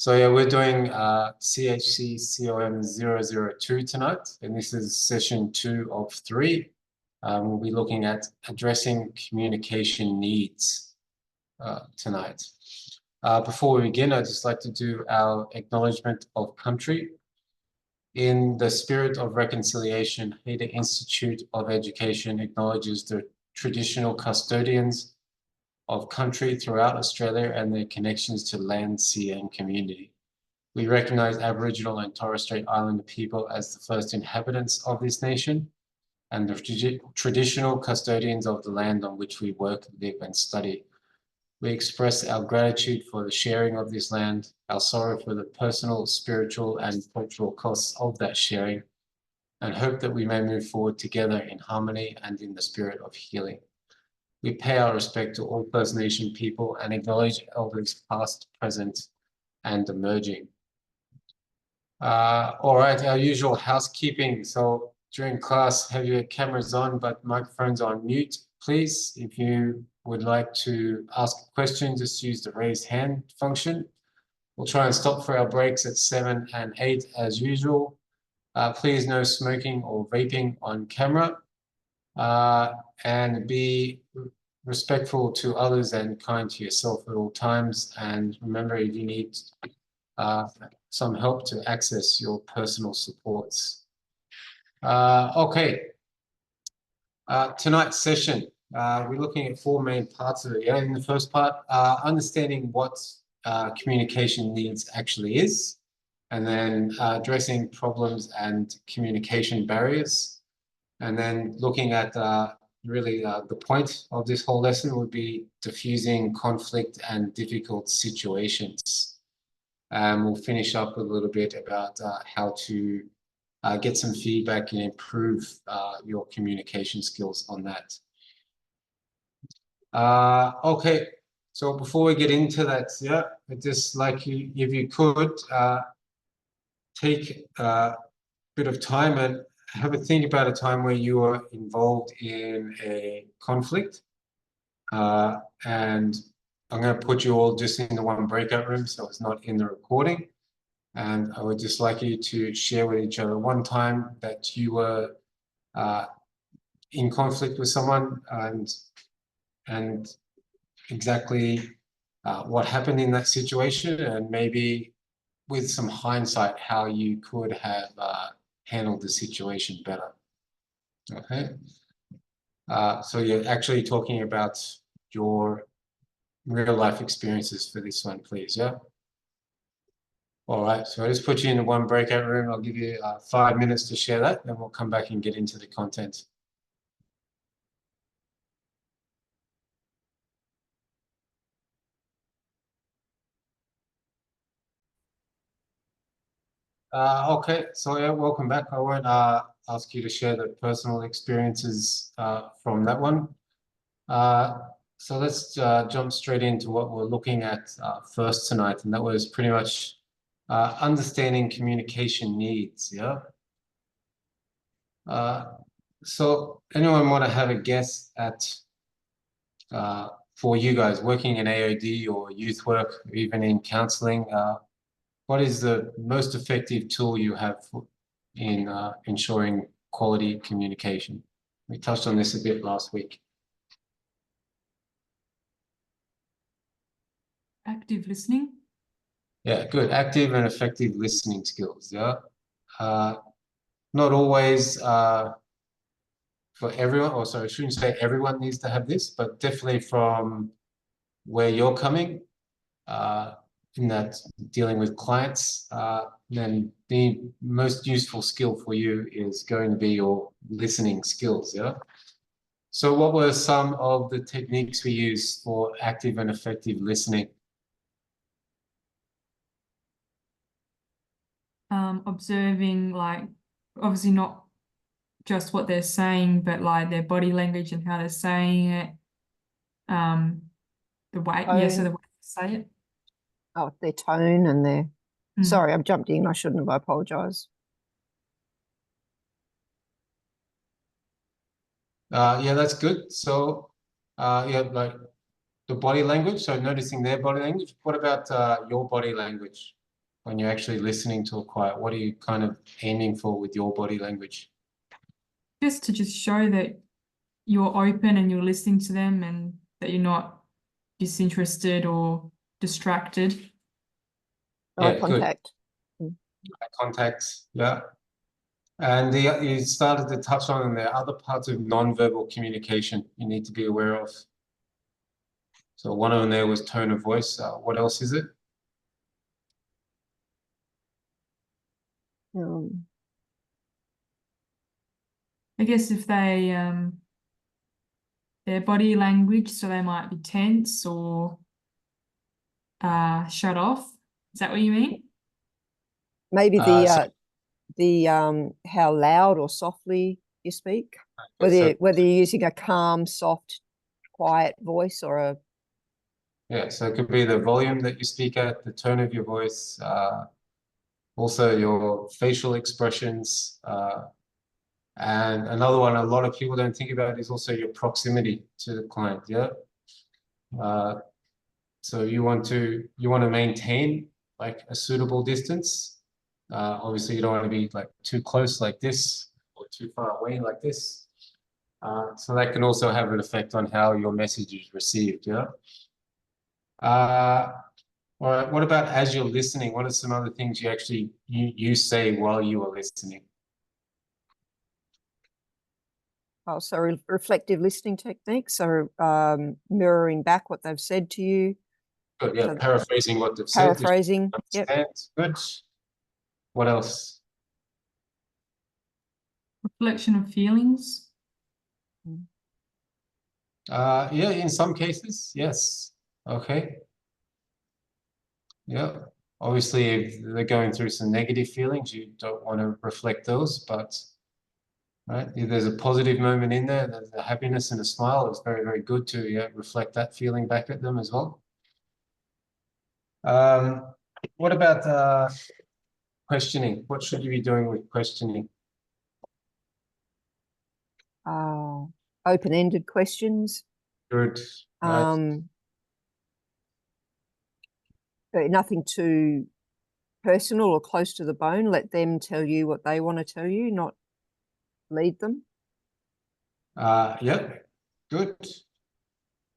So yeah, we're doing CHCCOM002 tonight, and this is session 2 of 3. We'll be looking at addressing communication needs tonight. Before we begin, I'd just like to do our acknowledgement of country. In the spirit of reconciliation, Haida Institute of Education acknowledges the traditional custodians of country throughout Australia and their connections to land, sea, and community. We recognize Aboriginal and Torres Strait Islander people as the first inhabitants of this nation and the traditional custodians of the land on which we work, live, and study. We express our gratitude for the sharing of this land, our sorrow for the personal, spiritual, and cultural costs of that sharing, and hope that we may move forward together in harmony and in the spirit of healing. We pay our respect to all First Nation people and acknowledge elders past, present, and emerging. All right, our usual housekeeping. So during class, have your cameras on, but microphones on mute, please. If you would like to ask a question, just use the raise hand function. We'll try and stop for our breaks at 7 and 8 as usual. Please no smoking or vaping on camera. And be respectful to others and kind to yourself at all times. And remember, if you need some help to access your personal supports. Okay. Tonight's session, we're looking at 4 main parts of it. Yeah? In the first part, understanding what communication needs actually is, and then addressing problems and communication barriers. And then looking at really the point of this whole lesson would be diffusing conflict and difficult situations. We'll finish up with a little bit about how to get some feedback and improve your communication skills on that. Okay, so before we get into that, yeah, I'd just like you, if you could, take a bit of time and have a think about a time where you were involved in a conflict. And I'm going to put you all just into one breakout room, so it's not in the recording. And I would just like you to share with each other one time that you were in conflict with someone and exactly what happened in that situation, and maybe with some hindsight, how you could have handled the situation better. Okay. So you're actually talking about your real life experiences for this one, please. Yeah. All right. So I just put you in one breakout room. I'll give you 5 minutes to share that, then we'll come back and get into the content. Okay, so yeah, welcome back. I won't ask you to share the personal experiences from that one. So let's jump straight into what we're looking at first tonight, and that was pretty much understanding communication needs. Yeah. So anyone want to have a guess at for you guys working in AOD or youth work, or even in counseling? What is the most effective tool you have in ensuring quality communication? We touched on this a bit last week. Active listening. Yeah, good. Active and effective listening skills. Yeah. Not always for everyone, or sorry, I shouldn't say everyone needs to have this, but definitely from where you're coming, in that dealing with clients, then the most useful skill for you is going to be your listening skills. Yeah. So what were some of the techniques we use for active and effective listening? Observing, like, obviously not just what they're saying, but like their body language and how they're saying it. The way, so the way they say it. Oh, their tone and their. Sorry, I've jumped in. I shouldn't have. I apologise. Yeah, that's good. So, yeah, like the body language. So noticing their body language. What about your body language? when you're actually listening to a client? What are you kind of aiming for with your body language? Just to show that you're open and you're listening to them and that you're not disinterested or distracted. Eye Yeah, good. contact. Eye contact, yeah. And you started to touch on the other parts of non-verbal communication you need to be aware of. So one of them there was tone of voice. What else is it? I guess if they their body language, so they might be tense or shut off. Is that what you mean? Maybe So- the how loud or softly you speak, whether you're using a calm, soft, quiet voice or a yeah, so it could be the volume that you speak at, the tone of your voice, also your facial expressions, and another one a lot of people don't think about is also your proximity to the client. Yeah. So you want to maintain like a suitable distance. Obviously, you don't want to be like too close like this or too far away like this. So that can also have an effect on how your message is received. Yeah. All right. What about as you're listening? What are some other things you actually you say while you are listening? so reflective listening techniques, so mirroring back what they've said to you. Good, yeah, So paraphrasing what they've said. Paraphrasing. Yep. Good. What else? Reflection of feelings. Yeah, in some cases, yes. Okay. Yeah. Obviously, if they're going through some negative feelings, you don't want to reflect those, but right, if there's a positive moment in there, there's a happiness and a smile, it's very, very good to reflect that feeling back at them as well. What about questioning? What should you be doing with questioning? Open-ended questions. Good. Right. But nothing too personal or close to the bone. Let them tell you what they want to tell you, not lead them. Yeah, good.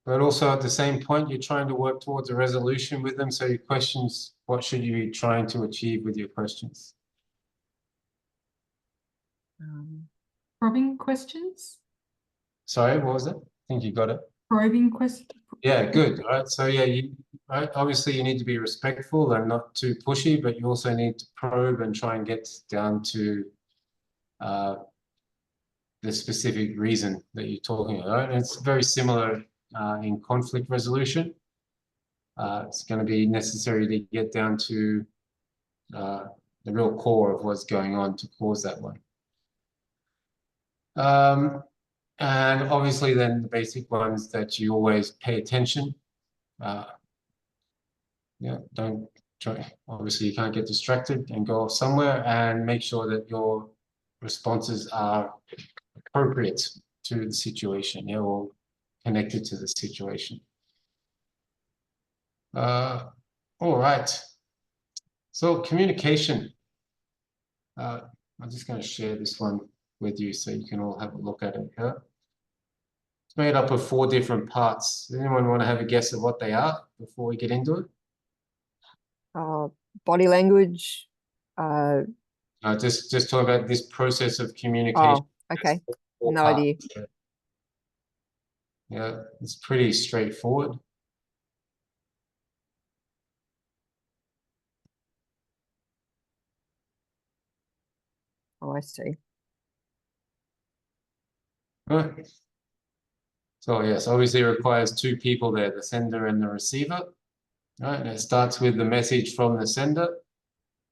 But also at the same point, you're trying to work towards a resolution with them. So your questions, what should you be trying to achieve with your questions? Probing questions? Sorry, what was it? I think you got it. Probing questions. Yeah, good. Right. So yeah, right, obviously you need to be respectful and not too pushy, but you also need to probe and try and get down to the specific reason that you're talking about. And it's very similar in conflict resolution. It's going to be necessary to get down to the real core of what's going on to cause that one. And obviously then the basic ones that you always pay attention. Yeah, don't try. Obviously, you can't get distracted and go off somewhere, and make sure that your responses are appropriate to the situation, yeah, or connected to the situation. All right. So communication. I'm just going to share this one with you so you can all have a look at it. Yeah? It's made up of 4 different parts. Does anyone want to have a guess at what they are before we get into it? Body language. Just talk about this process of communication. Oh, okay. No idea. Yeah, it's pretty straightforward. Oh, I see. Right. So yes, obviously it requires 2 people there, the sender and the receiver. Right, and it starts with the message from the sender,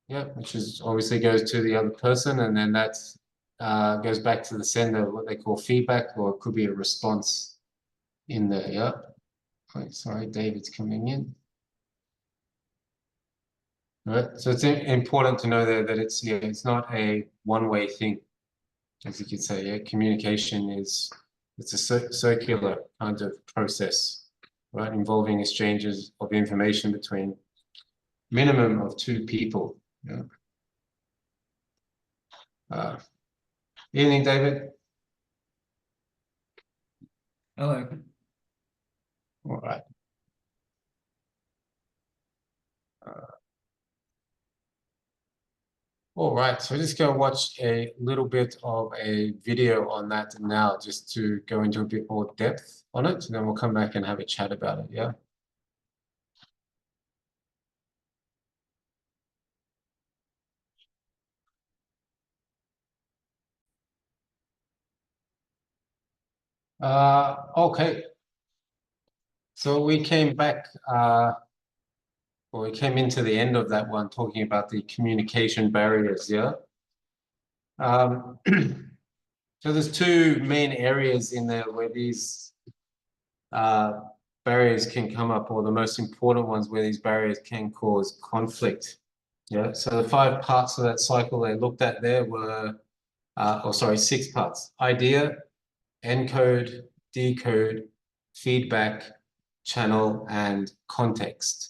yeah, which is obviously goes to the other person, and then that goes back to the sender, what they call feedback, or it could be a response in there. Yeah. Right, sorry, David's coming in. Right, so it's important to know there that it's not a one-way thing, as you could say. Yeah, communication it's a circular kind of process, right, involving exchanges of information between minimum of 2 people. Yeah. Evening, David. Hello. All right. All right, so just go watch a little bit of a video on that now, just to go into a bit more depth on it, and then we'll come back and have a chat about it, yeah? Okay. So we came back, or we came into the end of that one, talking about the communication barriers, yeah? So there's 2 main areas in there where these barriers can come up, or the most important ones where these barriers can cause conflict. Yeah, so the 5 parts of that cycle they looked at there were, 6 parts: idea, encode, decode, feedback, channel, and context.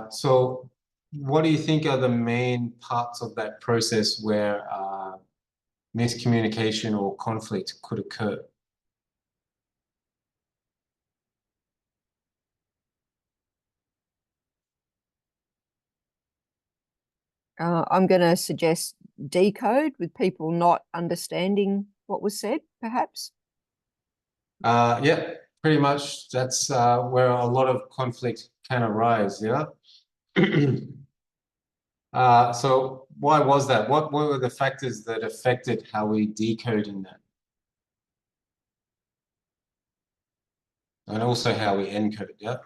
So what do you think are the main parts of that process where miscommunication or conflict could occur? I'm going to suggest decode, with people not understanding what was said, perhaps. Yeah, pretty much. That's where a lot of conflict can arise, yeah? So why was that? What were the factors that affected how we decode in that? And also how we encode, yeah?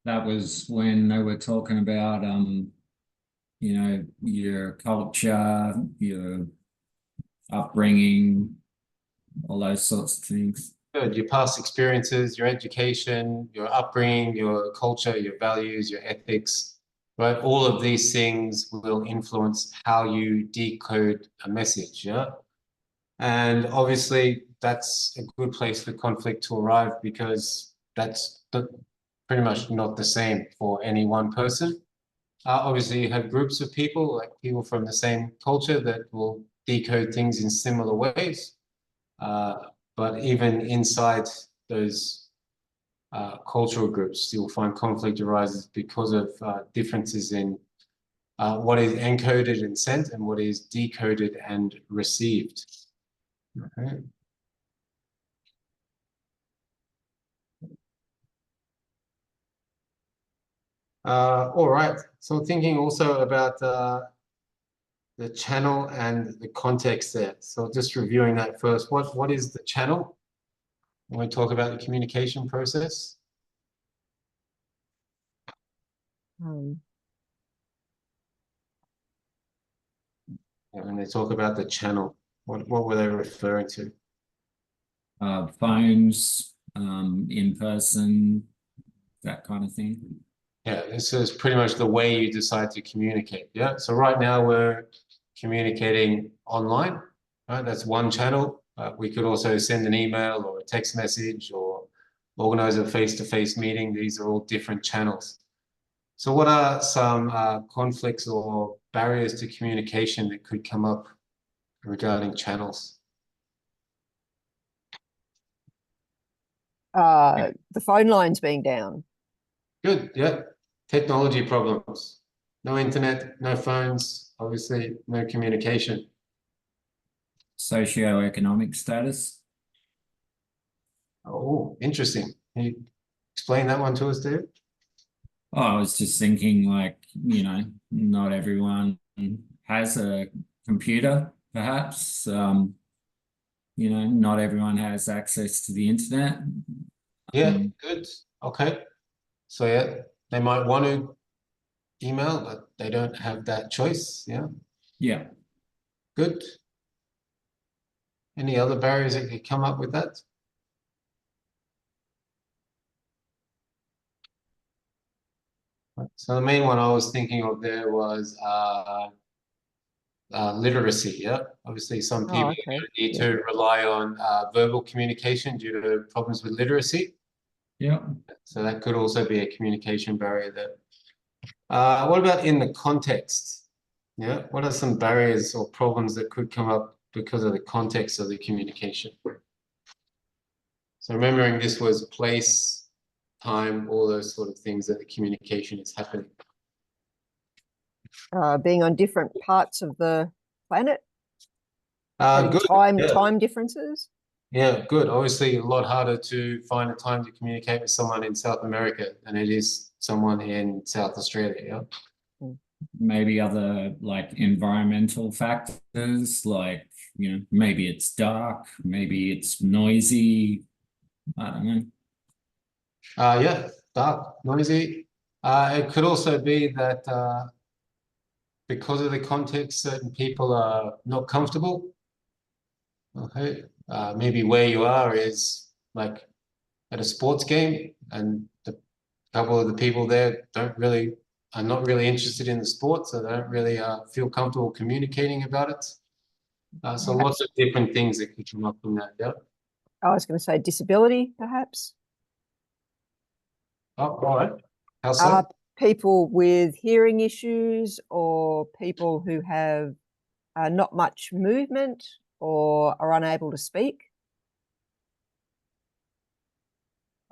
That was when they were talking about, you know, your culture, your upbringing, all those sorts of things. Good. Your past experiences, your education, your upbringing, your culture, your values, your ethics, right? All of these things will influence how you decode a message, yeah? And obviously, that's a good place for conflict to arrive, because that's pretty much not the same for any one person. Obviously, you have groups of people, like people from the same culture, that will decode things in similar ways. But even inside those cultural groups, you'll find conflict arises because of differences in what is encoded and sent and what is decoded and received. Okay. All right, so thinking also about the channel and the context there. So just reviewing that first, what is the channel when we talk about the communication process? Um, When they talk about the channel, what were they referring to? Phones, in person, that kind of thing. Yeah, this is pretty much the way you decide to communicate. Yeah, so right now we're communicating online, right? That's one channel. We could also send an email or a text message or organize a face-to-face meeting. These are all different channels. So what are some conflicts or barriers to communication that could come up regarding channels? the phone lines being down. Good, yeah. Technology problems. No internet, no phones, obviously no communication. Socioeconomic status. Oh, interesting. Can you explain that one to us, Dave? Oh, I was just thinking, like, you know, not everyone has a computer, perhaps. You know, not everyone has access to the internet. Yeah, good. Okay. So yeah, they might want to email, but they don't have that choice. Yeah, Yeah. good. Any other barriers that could come up with that? So the main one I was thinking of there was literacy. Yeah, obviously some people okay. need Yeah. to rely on verbal communication due to problems with literacy. Yeah. So that could also be a communication barrier there. What about in the context? Yeah, what are some barriers or problems that could come up because of the context of the communication? So remembering this was place, time, all those sort of things that the communication is happening. Being on different parts of the planet, having Good. time differences. Yeah, good. Obviously, a lot harder to find a time to communicate with someone in South America than it is someone in South Australia. Yeah. Maybe other like environmental factors, like, maybe it's dark, maybe it's noisy. I don't know. Yeah, dark, noisy. It could also be that because of the context, certain people are not comfortable. Okay. Maybe where you are is like at a sports game, and the couple of the people there are not really interested in the sport, so they don't really feel comfortable communicating about it. So lots of different things that could come up from that. Yeah. I was going to say disability, perhaps. Oh, all right. How so? People with hearing issues, or people who have not much movement or are unable to speak.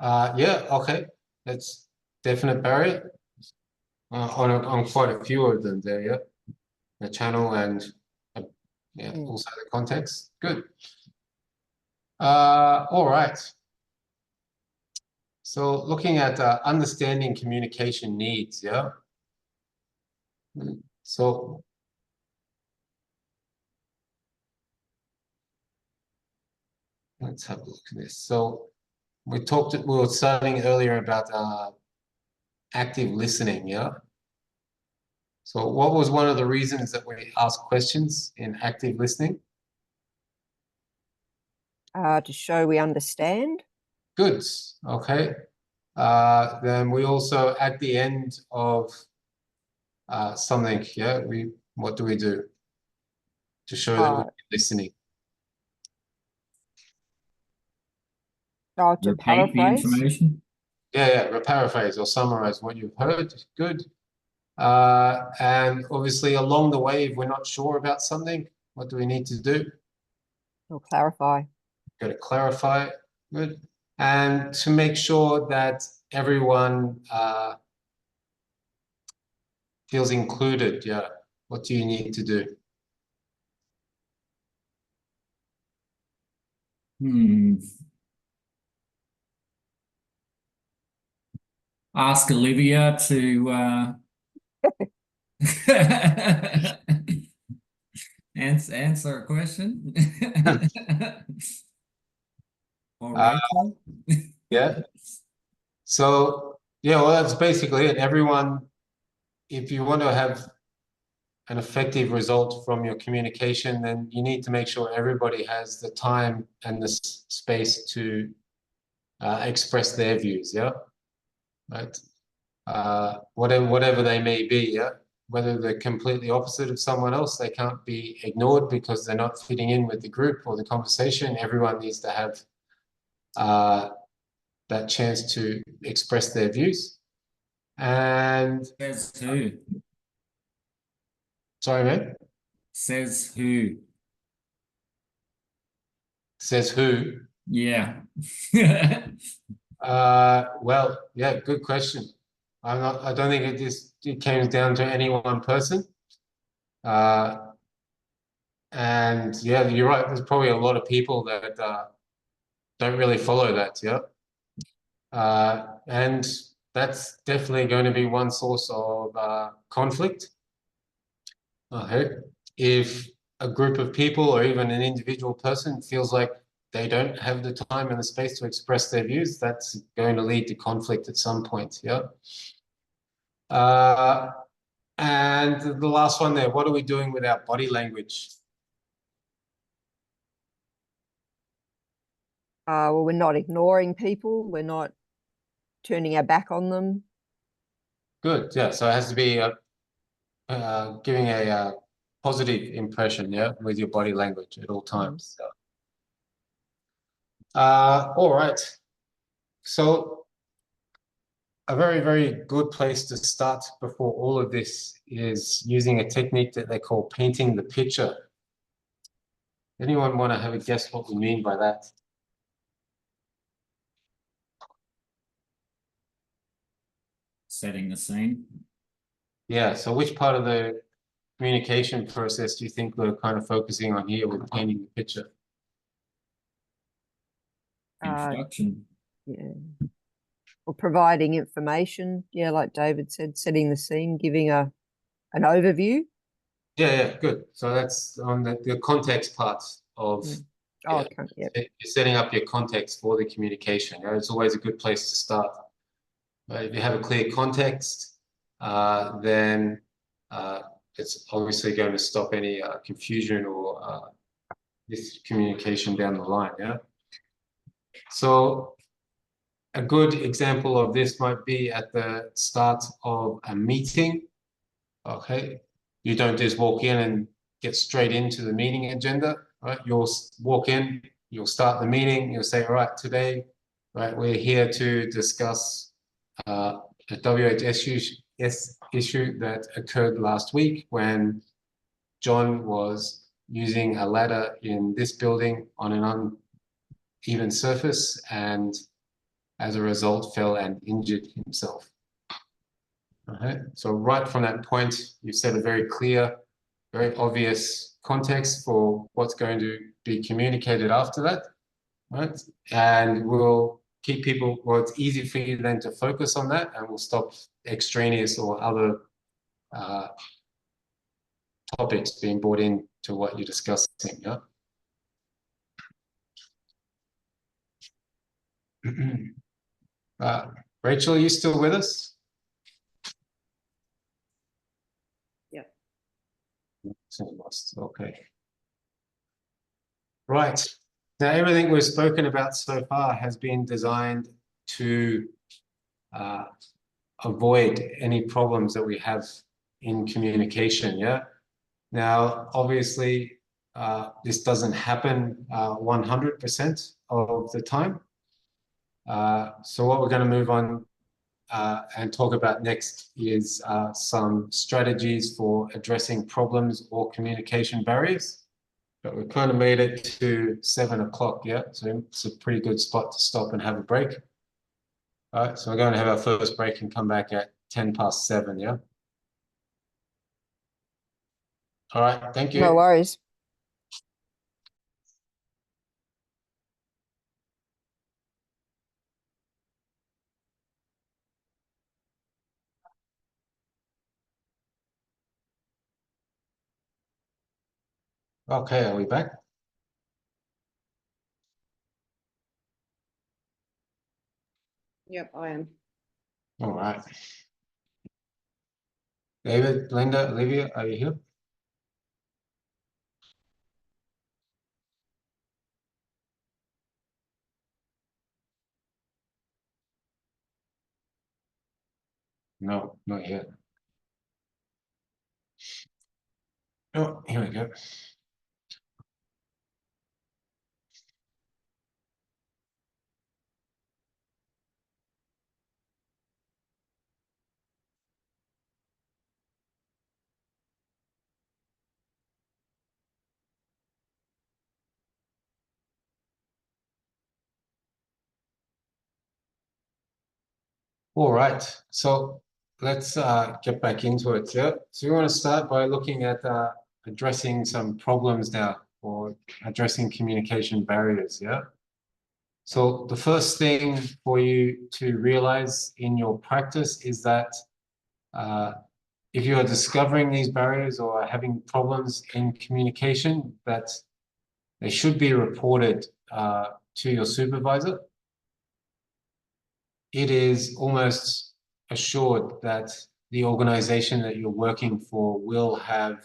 Yeah. Okay. That's definite barrier on quite a few of them there. Yeah. The channel and yeah, also the context. Good. All right. So looking at understanding communication needs, yeah. So let's have a look at this. So we were starting earlier about active listening, yeah. So what was one of the reasons that we ask questions in active listening? To show we understand. Good. Okay. Then we also at the end of something, yeah, what do we do to show that we're listening? To Repeat the paraphrase. information. Yeah, paraphrase or summarize what you've heard. Good. And obviously along the way, if we're not sure about something, what do we need to do? Or clarify. Got to clarify. Good. And to make sure that everyone feels included, yeah, what do you need to do? Ask Olivia to answer a question. Or Rachel. Yeah. So, yeah, well, that's basically it. Everyone, if you want to have an effective result from your communication, then you need to make sure everybody has the time and the space to express their views, yeah? Right? Whatever they may be, yeah? Whether they're completely opposite of someone else, they can't be ignored because they're not fitting in with the group or the conversation. Everyone needs to have that chance to express their views. And Says who? sorry, man. Says who? Says who? Yeah. Well, yeah, good question. I don't think it came down to any one person. And yeah, you're right. There's probably a lot of people that don't really follow that, yeah. And that's definitely going to be one source of conflict. If a group of people or even an individual person feels like they don't have the time and the space to express their views, that's going to lead to conflict at some point, yeah. And the last one there, what are we doing with our body language? Well, we're not ignoring people. We're not turning our back on them. Good, yeah. So it has to be giving a positive impression, yeah, with your body language at all times. So. All right. So a very, very good place to start before all of this is using a technique that they call painting the picture. Anyone want to have a guess what we mean by that? Setting the scene. Yeah, so which part of the communication process do you think we're kind of focusing on here with painting the picture? Introduction. Yeah. Or providing information. Yeah, like David said, setting the scene, giving an overview. Yeah, good. So that's on the context part of Oh, yeah, okay. Yep. you're setting up your context for the communication. You know, it's always a good place to start. If you have a clear context, then it's obviously going to stop any confusion or miscommunication down the line. Yeah. So a good example of this might be at the start of a meeting. Okay, you don't just walk in and get straight into the meeting agenda, right? You'll walk in, you'll start the meeting, you'll say, all right, today, right, we're here to discuss a WHS issue that occurred last week when John was using a ladder in this building on an uneven surface and as a result fell and injured himself. Okay. So right from that point, you've set a very clear, very obvious context for what's going to be communicated after that, right? And we'll keep people, well, it's easy for you then to focus on that and we'll stop extraneous or other topics being brought in to what you're discussing, yeah? Rachel, are you still with us? Yep. Okay. Right. Now, everything we've spoken about so far has been designed to avoid any problems that we have in communication, yeah? Now, obviously, this doesn't happen 100% of the time. So what we're going to move on and talk about next is some strategies for addressing problems or communication barriers. But we've kind of made it to 7 o'clock, yeah? So it's a pretty good spot to stop and have a break. All right, so we're going to have our first break and come back at 7:10, yeah? All right, thank you. No worries. Okay, are we back? Yep, I am. All right. David, Linda, Olivia, are you here? No, not yet. Oh, here we go. All right, so let's get back into it. Yeah, so we want to start by looking at addressing some problems now or addressing communication barriers. Yeah. So the first thing for you to realize in your practice is that if you are discovering these barriers or are having problems in communication, that they should be reported to your supervisor. It is almost assured that the organization that you're working for will have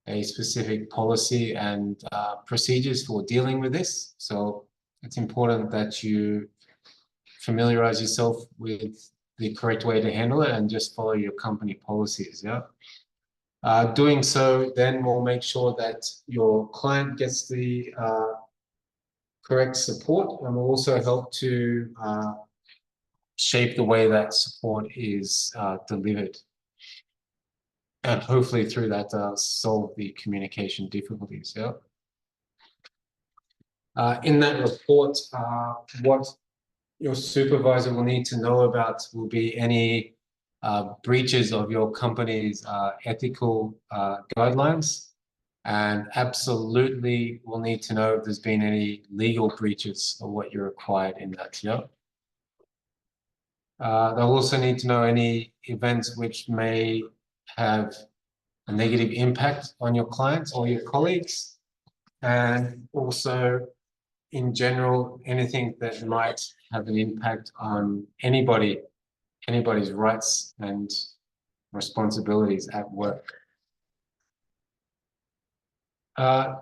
a specific policy and procedures for dealing with this. So it's important that you familiarize yourself with the correct way to handle it and just follow your company policies, yeah? Doing so then will make sure that your client gets the correct support and will also help to shape the way that support is delivered. And hopefully through that solve the communication difficulties. Yeah. In that report, what your supervisor will need to know about will be any breaches of your company's ethical guidelines, and absolutely will need to know if there's been any legal breaches of what you're required in that. Yeah. They'll also need to know any events which may have a negative impact on your clients or your colleagues, and also in general, anything that might have an impact on anybody's rights and responsibilities at work.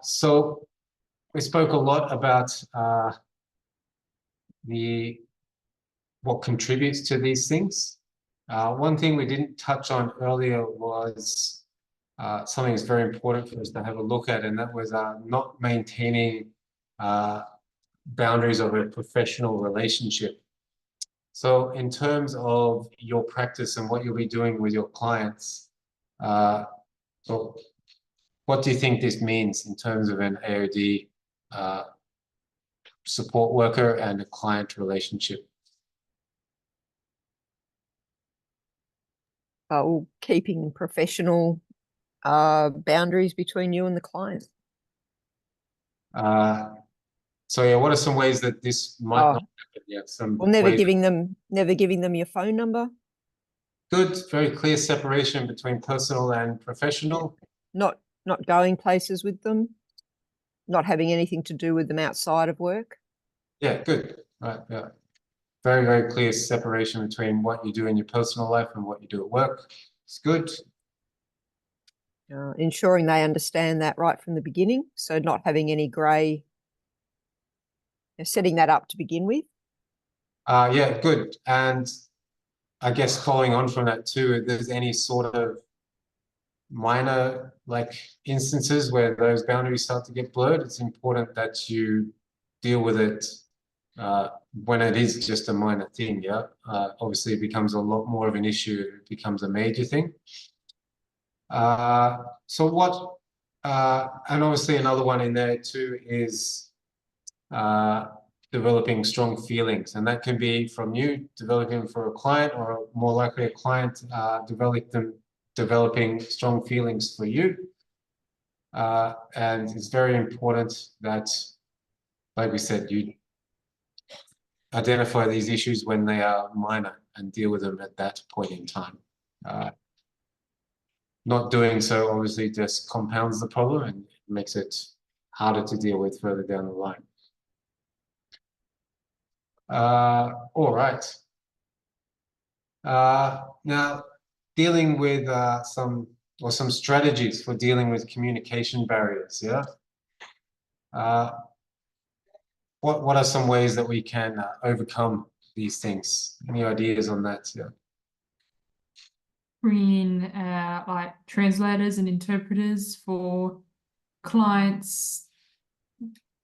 So we spoke a lot about what contributes to these things. One thing we didn't touch on earlier was something that's very important for us to have a look at, and that was not maintaining boundaries of a professional relationship. So in terms of your practice and what you'll be doing with your clients, so what do you think this means in terms of an AOD support worker and a client relationship? Keeping professional boundaries between you and the client. So yeah, what are some ways that this might not happen? Yeah, well, never giving them your phone number. Good, very clear separation between personal and professional. Not going places with them. Not having anything to do with them outside of work. Yeah, good. Right. Yeah. Very, very clear separation between what you do in your personal life and what you do at work. It's good. Ensuring they understand that right from the beginning. So not having any grey, setting that up to begin with. Yeah, good. And I guess following on from that too, if there's any sort of minor instances where those boundaries start to get blurred, it's important that you deal with it when it is just a minor thing. Yeah, obviously it becomes a lot more of an issue. It becomes a major thing. So what? And obviously another one in there too is developing strong feelings, and that can be from you developing for a client, or more likely a client developing strong feelings for you. And it's very important that, like we said, you identify these issues when they are minor and deal with them at that point in time. Not doing so obviously just compounds the problem and makes it harder to deal with further down the line. All right. Now, dealing with some strategies for dealing with communication barriers. Yeah. What are some ways that we can overcome these things? Any ideas on that? Yeah. Bring in like translators and interpreters for clients,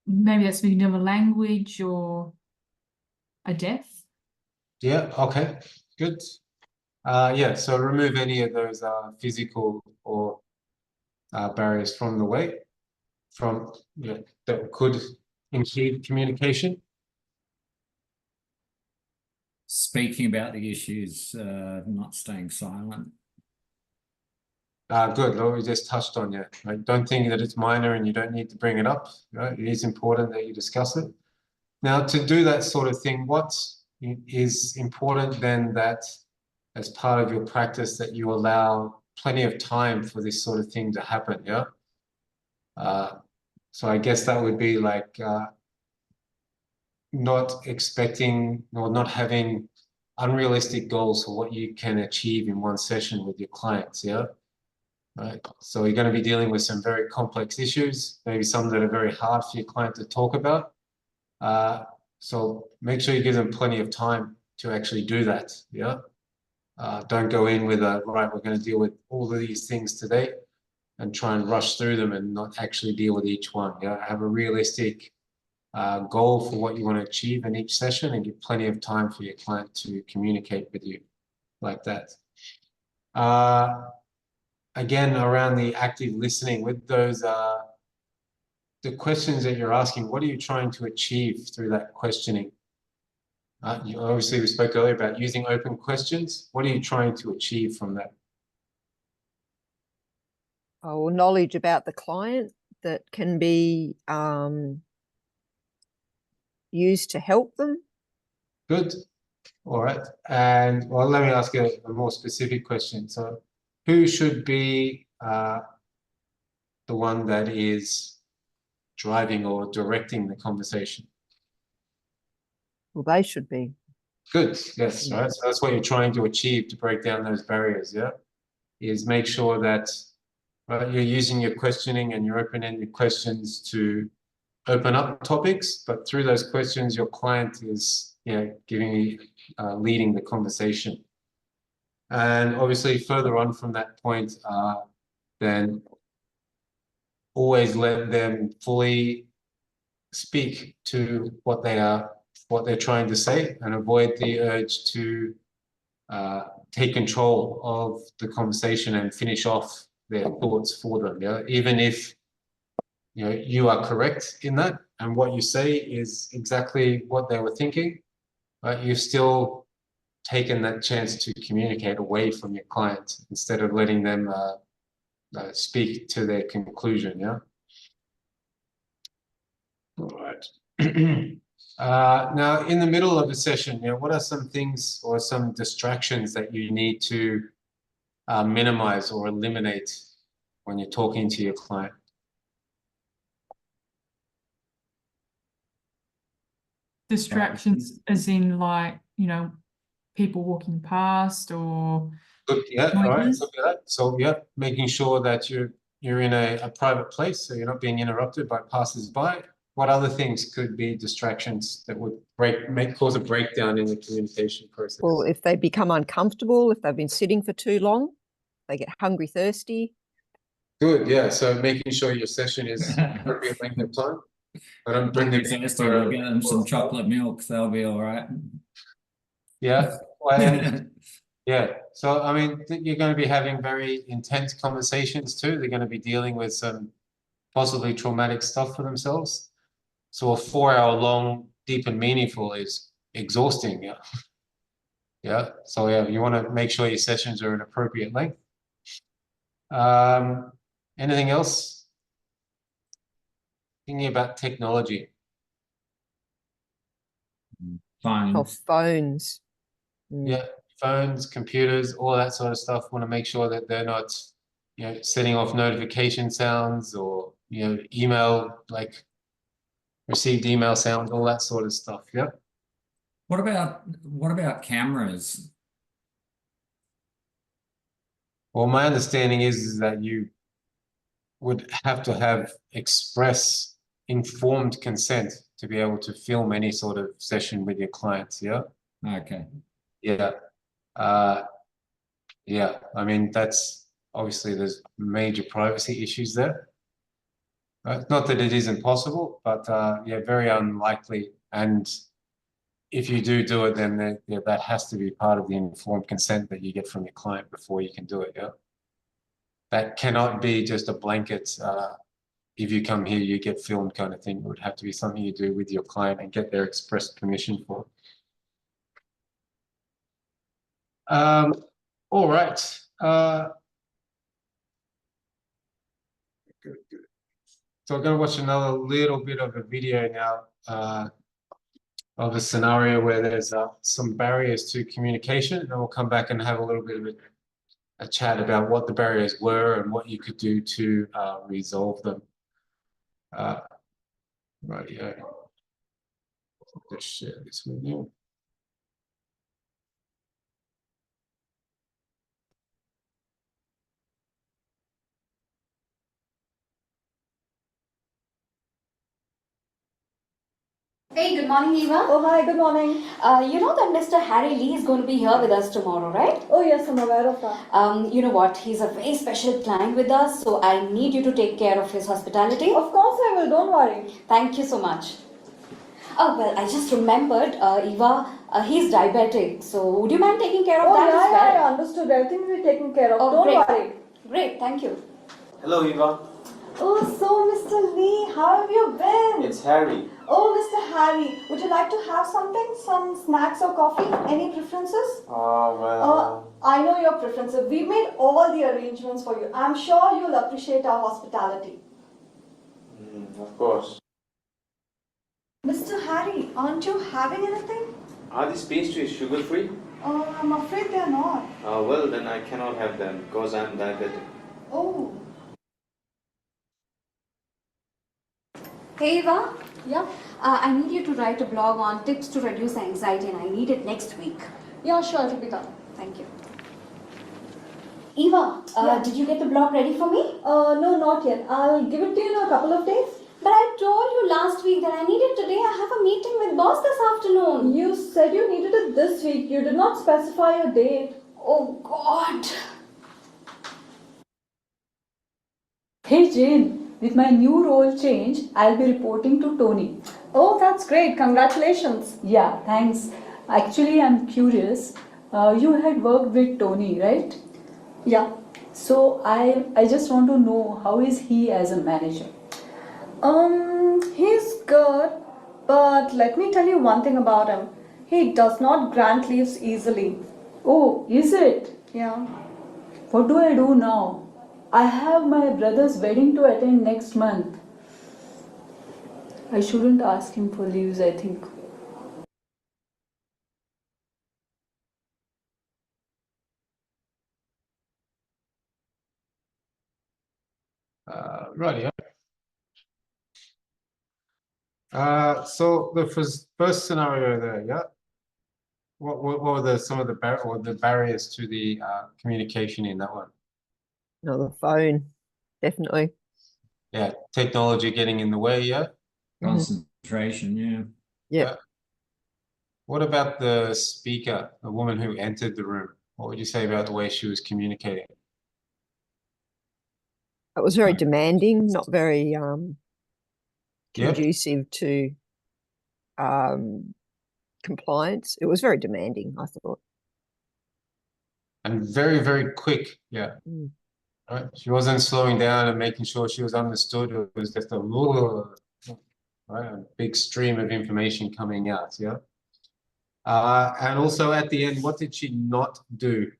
maybe that's speaking another language or are deaf. Yeah, okay, good. Yeah, so remove any of those physical or barriers from the way, that could impede communication. Speaking about the issues, not staying silent. Good, what we just touched on, yeah. Right? Don't think that it's minor and you don't need to bring it up. Right? It is important that you discuss it. Now, to do that sort of thing, what is important then that as part of your practice that you allow plenty of time for this sort of thing to happen, yeah? So I guess that would be like not expecting or not having unrealistic goals for what you can achieve in one session with your clients, yeah? Right. So you're going to be dealing with some very complex issues, maybe some that are very hard for your client to talk about. So make sure you give them plenty of time to actually do that. Yeah. Don't go in with right, we're going to deal with all of these things today and try and rush through them and not actually deal with each one. Yeah. Have a realistic goal for what you want to achieve in each session and give plenty of time for your client to communicate with you like that. Again, around the active listening with those, the questions that you're asking, what are you trying to achieve through that questioning? Obviously, we spoke earlier about using open questions. What are you trying to achieve from that? Or knowledge about the client that can be used to help them. Good. All right. And well, let me ask a more specific question. So who should be the one that is driving or directing the conversation? Well, they should be. Good. Yes. Right. So that's what you're trying to achieve to break down those barriers. Yeah. Is make sure that you're using your questioning and your open-ended questions to open up topics, but through those questions, your client is, leading the conversation. And obviously, further on from that point, then always let them fully speak to what they're trying to say, and avoid the urge to take control of the conversation and finish off their thoughts for them. Yeah, even if you are correct in that, and what you say is exactly what they were thinking, but you've still taken that chance to communicate away from your client instead of letting them speak to their conclusion. Yeah. All right. Now, in the middle of a session, what are some things or some distractions that you need to minimize or eliminate when you're talking to your client? Distractions as in like, people walking past or Yeah, all right. noises? Look at that. So yeah, making sure that you're in a private place, so you're not being interrupted by passers-by. What other things could be distractions that would cause a breakdown in the communication process? Well, if they become uncomfortable, if they've been sitting for too long, they get hungry, thirsty. Good, yeah. So making sure your session is appropriate length of time. I don't bring them in Thirsty, we'll get them some chocolate milk, they'll be all right. Yeah, well, yeah. So I mean, you're going to be having very intense conversations too. They're going to be dealing with some possibly traumatic stuff for themselves. So a 4-hour long, deep and meaningful is exhausting. Yeah. Yeah. So yeah, you want to make sure your sessions are an appropriate length. Anything else? Thinking about technology. Fine. Oh, phones. Yeah, phones, computers, all that sort of stuff. Want to make sure that they're not, setting off notification sounds or email, like received email sounds, all that sort of stuff. Yeah. What about cameras? Well, my understanding is that you would have to have express informed consent to be able to film any sort of session with your clients. Yeah. Okay. Yeah. Yeah. I mean, that's obviously there's major privacy issues there. Not that it isn't possible, but yeah, very unlikely. And if you do it, then that has to be part of the informed consent that you get from your client before you can do it. Yeah. That cannot be just a blanket, if you come here, you get filmed kind of thing. It would have to be something you do with your client and get their express permission for. All right. Good. So I'm going to watch another little bit of a video now of a scenario where there's some barriers to communication, and we'll come back and have a little bit of a chat about what the barriers were and what you could do to resolve them. Right, yeah. Let's share this with you. Hey, good morning, Eva. Oh, hi, good morning. You know that Mr. Harry Lee is going to be here with us tomorrow, right? Oh, yes, I'm aware of that. You know what? He's a very special client with us, so I need you to take care of his hospitality. Of course I will, don't worry. Thank you so much. Oh, well, I just remembered, Eva, he's diabetic. So would you mind taking care of Oh, that yeah, as well? yeah, I understood. Everything will be taken care of. Oh, Don't great. worry. Great, thank you. Hello, Eva. Oh, so Mr. Lee, how have you been? It's Harry. Oh, Mr. Harry, would you like to have something? Some snacks or coffee? Any preferences? Well. I know your preferences. We made all the arrangements for you. I'm sure you'll appreciate our hospitality. Of course. Mr. Harry, aren't you having anything? Are these pastries sugar free? I'm afraid they're not. Well, then I cannot have them because I'm diabetic. Oh, Hey, Eva. yeah. I need you to write a blog on tips to reduce anxiety, and I need it next week. Yeah, sure, it'll be done. Thank you. Eva, Yeah. did you get the blog ready for me? No, not yet. I'll give it to you in a couple of days. But I told you last week that I need it today. I have a meeting with boss this afternoon. You said you needed it this week. You did not specify a date. Oh, God. Hey Jane, with my new role change, I'll be reporting to Tony. Oh, that's great. Congratulations. Yeah, thanks. Actually, I'm curious. You had worked with Tony, right? Yeah. So I just want to know, how is he as a manager? He's good, but let me tell you one thing about him. He does not grant leaves easily. Oh, is it? Yeah. What do I do now? I have my brother's wedding to attend next month. I shouldn't ask him for leaves, I think. Rightio. So the first scenario there, yeah. What were some of the barriers to the communication in that one? No, the phone, definitely. Yeah, technology getting in the way, yeah. Concentration, yeah. Yeah. What about the speaker, the woman who entered the room? What would you say about the way she was communicating? It was very demanding, not very Yep. conducive to compliance. It was very demanding, I thought. And very, very quick, yeah. Mm. Right? She wasn't slowing down and making sure she was understood. It was just a big stream of information coming out, yeah. And also at the end, what did she not do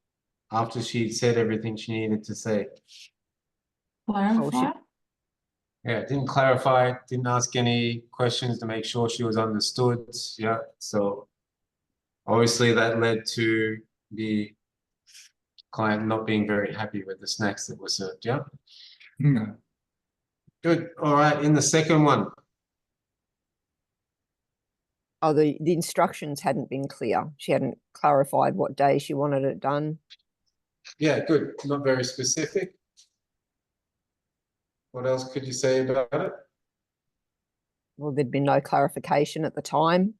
after she'd said everything she needed to say? Clarify. Yeah, didn't clarify, didn't ask any questions to make sure she was understood. Yeah, so obviously that led to the client not being very happy with the snacks that were served. Yeah, good. All right, in the second one. Oh, the instructions hadn't been clear. She hadn't clarified what day she wanted it done. Yeah, good. Not very specific. What else could you say about it? Well, there'd been no clarification at the time.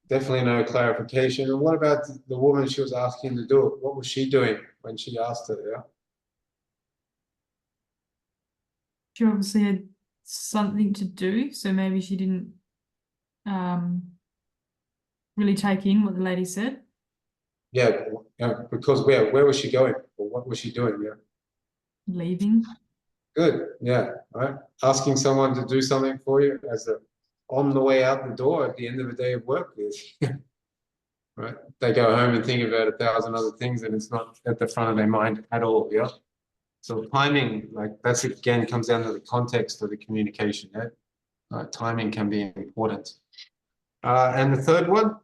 Definitely no clarification. And what about the woman she was asking to do it? What was she doing when she asked her? Yeah. She obviously had something to do, so maybe she didn't really take in what the lady said. Yeah, because where was she going? Or what was she doing? Yeah. Leaving. Good. Yeah. Right. Asking someone to do something for you as on the way out the door at the end of a day of work is right. They go home and think about 1,000 other things, and it's not at the front of their mind at all. Yeah. So timing, like that's again comes down to the context of the communication. Yeah. Timing can be important. And the third one.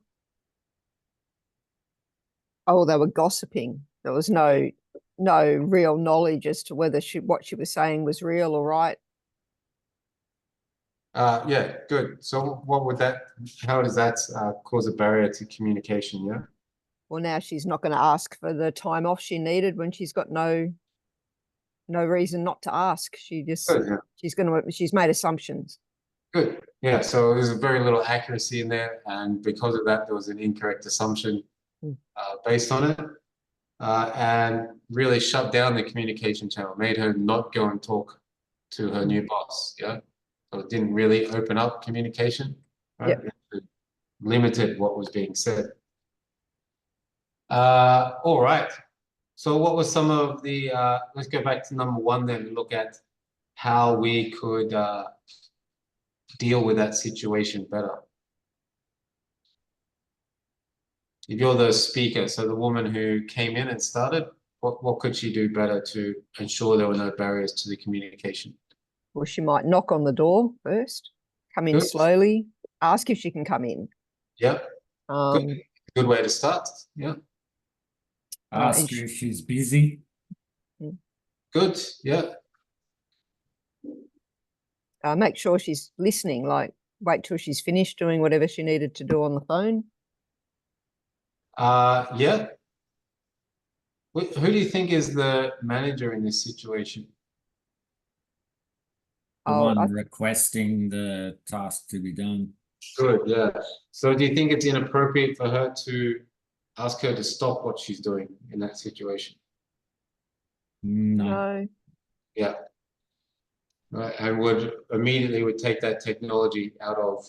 Oh, they were gossiping. There was no real knowledge as to whether what she was saying was real or right. Yeah, good. So how does that cause a barrier to communication? Yeah. Well, now she's not going to ask for the time off she needed when she's got no reason not to ask. She just Good, yeah. she's made assumptions. Good. Yeah. So there's very little accuracy in there, and because of that, there was an incorrect assumption based on it, and really shut down the communication channel, made her not go and talk to her new boss. Yeah. So it didn't really open up communication, right? It limited what was being said. All right. So what was some of the, let's go back to number one then and look at how we could deal with that situation better. If you're the speaker, so the woman who came in and started, what could she do better to ensure there were no barriers to the communication? Well, she might knock on the door first, come in Good. slowly, ask if she can come in. Yep. Good way to start. Yeah. Ask her if she's busy. Good. Yeah. Make sure she's listening, like wait till she's finished doing whatever she needed to do on the phone. Yeah. Who do you think is the manager in this situation? The one requesting the task to be done. Good, yeah. So do you think it's inappropriate for her to ask her to stop what she's doing in that situation? No. Yeah. Right, and would immediately take that technology out of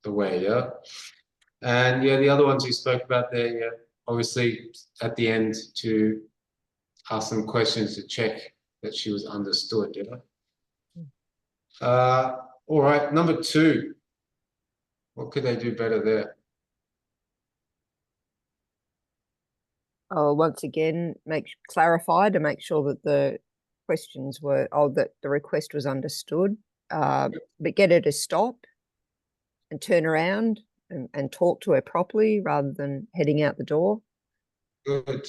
the way, yeah? And yeah, the other ones you spoke about there, yeah, obviously at the end to ask some questions to check that she was understood, yeah? All right, number two. What could they do better there? Oh, once again, clarify to make sure that the questions were, that the request was understood, but get her to stop and turn around and talk to her properly rather than heading out the door. Good.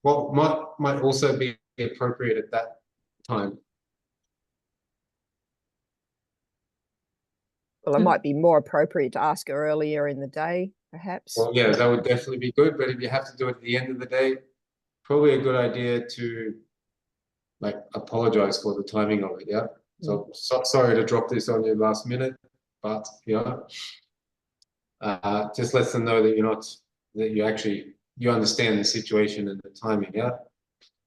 What might also be appropriate at that time? Well, it might be more appropriate to ask her earlier in the day, perhaps. Well, yeah, that would definitely be good. But if you have to do it at the end of the day, probably a good idea to like apologize for the timing of it. Yeah. So sorry to drop this on you last minute, but yeah, just let them know that you understand the situation and the timing. Yeah.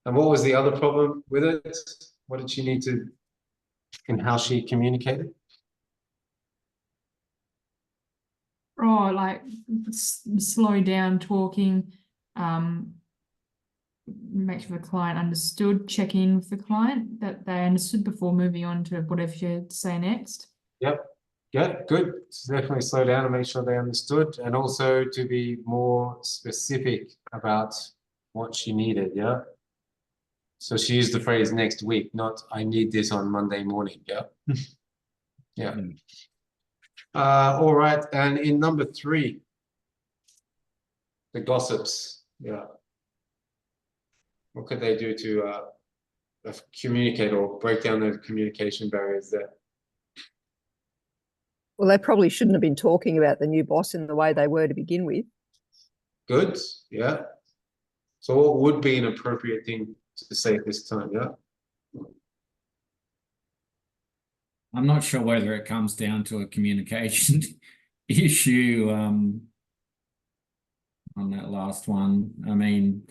And what was the other problem with it? What did she need to, and how she communicated? Oh, like slow down talking, make sure the client understood, check in with the client that they understood before moving on to whatever you had to say next. Yep. Yeah, good. So definitely slow down and make sure they understood, and also to be more specific about what she needed. Yeah. So she used the phrase next week, not I need this on Monday morning. Yeah. Yeah. All right. And in number three, the gossips. Yeah. What could they do to communicate or break down those communication barriers there? Well, they probably shouldn't have been talking about the new boss in the way they were to begin with. Good. Yeah. So what would be an appropriate thing to say at this time? Yeah. I'm not sure whether it comes down to a communication issue on that last one. I mean,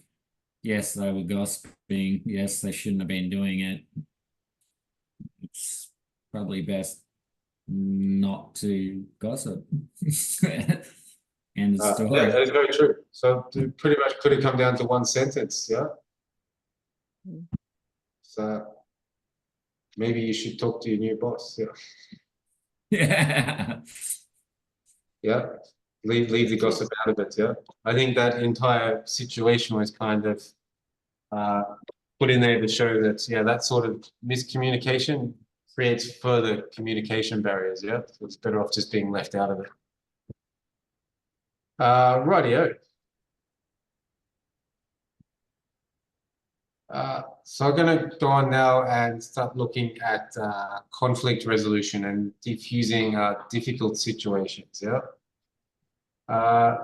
yes, they were gossiping. Yes, they shouldn't have been doing it. It's probably best not to gossip. End of story. Yeah, that is very true. So pretty much could it come down to one sentence? Yeah. So maybe you should talk to your new boss. Yeah. Yeah. Yeah. Leave the gossip out of it. Yeah. I think that entire situation was kind of put in there to show that, yeah, that sort of miscommunication creates further communication barriers. Yeah. So it's better off just being left out of it. Rightio. So I'm going to go on now and start looking at conflict resolution and diffusing difficult situations. Yeah.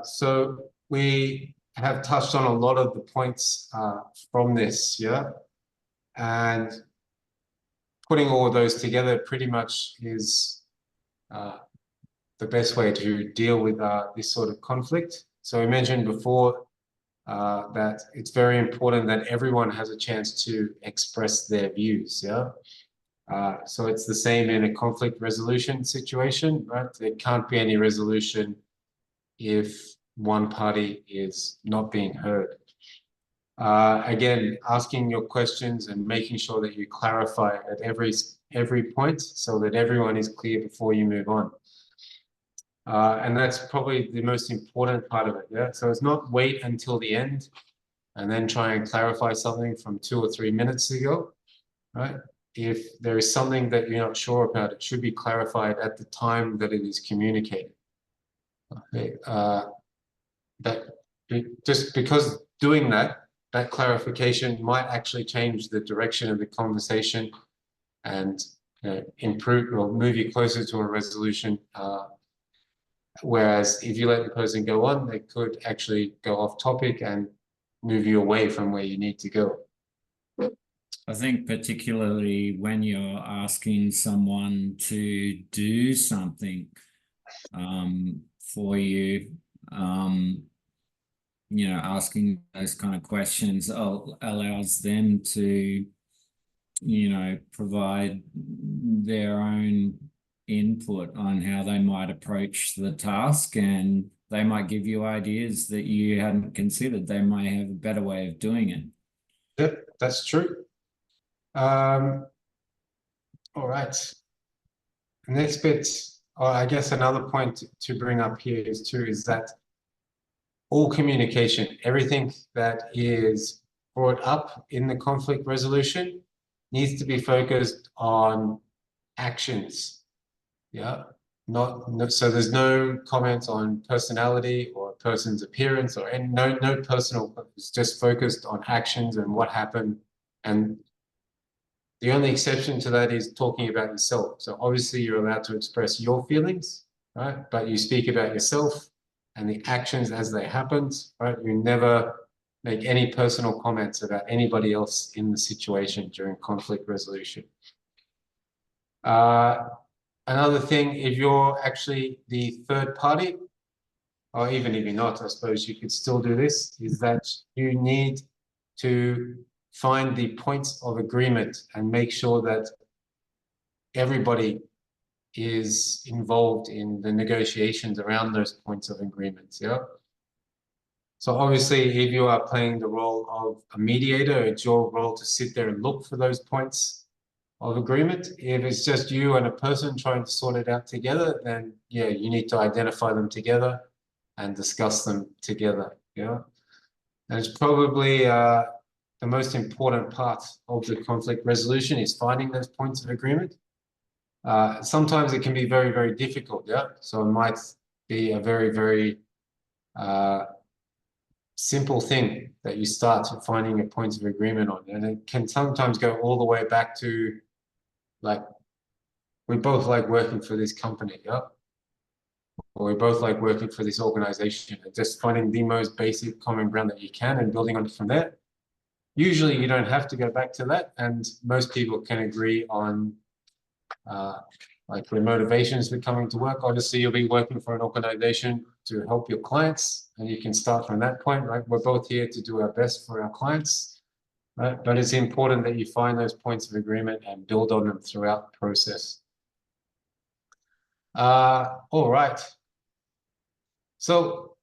So we have touched on a lot of the points from this. Yeah. And putting all of those together pretty much is the best way to deal with this sort of conflict. So we mentioned before that it's very important that everyone has a chance to express their views. Yeah. So it's the same in a conflict resolution situation, right? There can't be any resolution if one party is not being heard. Again, asking your questions and making sure that you clarify at every point so that everyone is clear before you move on. And that's probably the most important part of it, yeah? So it's not wait until the end and then try and clarify something from 2 or 3 minutes ago, right? If there is something that you're not sure about, it should be clarified at the time that it is communicated. Okay, just because doing that clarification might actually change the direction of the conversation and improve or move you closer to a resolution. Whereas if you let the person go on, they could actually go off topic and move you away from where you need to go. I think particularly when you're asking someone to do something for you, asking those kind of questions allows them to, provide their own input on how they might approach the task, and they might give you ideas that you hadn't considered. They might have a better way of doing it. Yep, that's true. All right. The next bit, or I guess another point to bring up here is that all communication, everything that is brought up in the conflict resolution needs to be focused on actions. Yeah, so there's no comments on personality or a person's appearance or no personal. It's just focused on actions and what happened. And the only exception to that is talking about yourself. So obviously you're allowed to express your feelings, right? But you speak about yourself and the actions as they happened, right? You never make any personal comments about anybody else in the situation during conflict resolution. Another thing, if you're actually the third party, or even if you're not, I suppose you could still do this, is that you need to find the points of agreement and make sure that everybody is involved in the negotiations around those points of agreement. Yeah. So obviously, if you are playing the role of a mediator, it's your role to sit there and look for those points of agreement. If it's just you and a person trying to sort it out together, then yeah, you need to identify them together and discuss them together. Yeah. And it's probably the most important part of the conflict resolution is finding those points of agreement. Sometimes it can be very, very difficult, yeah? So it might be a very, very simple thing that you start finding a point of agreement on. And it can sometimes go all the way back to, like, we both like working for this company, yeah? Or we both like working for this organization, and just finding the most basic common ground that you can and building on it from there. Usually you don't have to go back to that, and most people can agree on like their motivations for coming to work. Obviously, you'll be working for an organization to help your clients, and you can start from that point, right? We're both here to do our best for our clients, right? But it's important that you find those points of agreement and build on them throughout the process. All right. So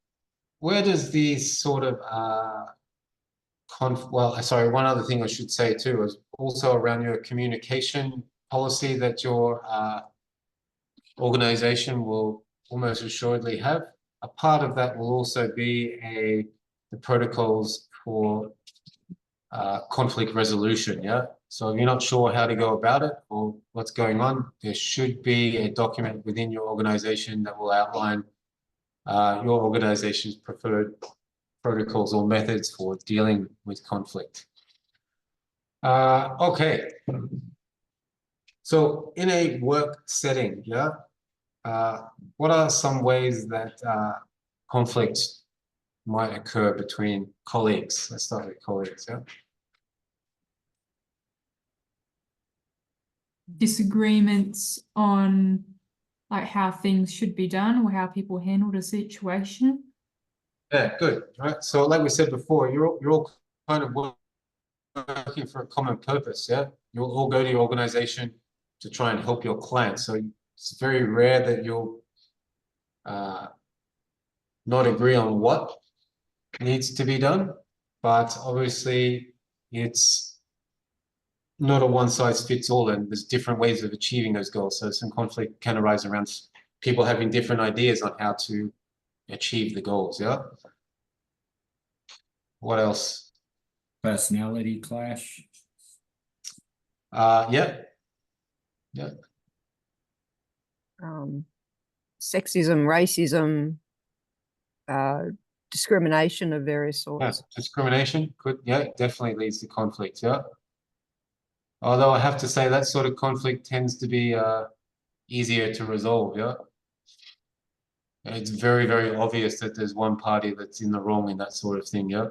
where does these sort of one other thing I should say too is also around your communication policy that your organization will almost assuredly have. A part of that will also be the protocols for conflict resolution, yeah? So if you're not sure how to go about it or what's going on, there should be a document within your organization that will outline your organization's preferred protocols or methods for dealing with conflict. Okay. So in a work setting, yeah, what are some ways that conflict might occur between colleagues? Let's start with colleagues, yeah. Disagreements on like how things should be done or how people handled a situation. Yeah, good. Right. So like we said before, you're all kind of working for a common purpose, yeah? You'll all go to your organization to try and help your client. So it's very rare that you'll not agree on what needs to be done, but obviously it's not a one size fits all, and there's different ways of achieving those goals. So some conflict can arise around people having different ideas on how to achieve the goals. Yeah. What else? Personality clash. Yeah. Sexism, racism, discrimination of various sorts. Discrimination could, definitely leads to conflict. Yeah. Although I have to say that sort of conflict tends to be easier to resolve. Yeah. It's very, very obvious that there's one party that's in the wrong in that sort of thing. Yeah.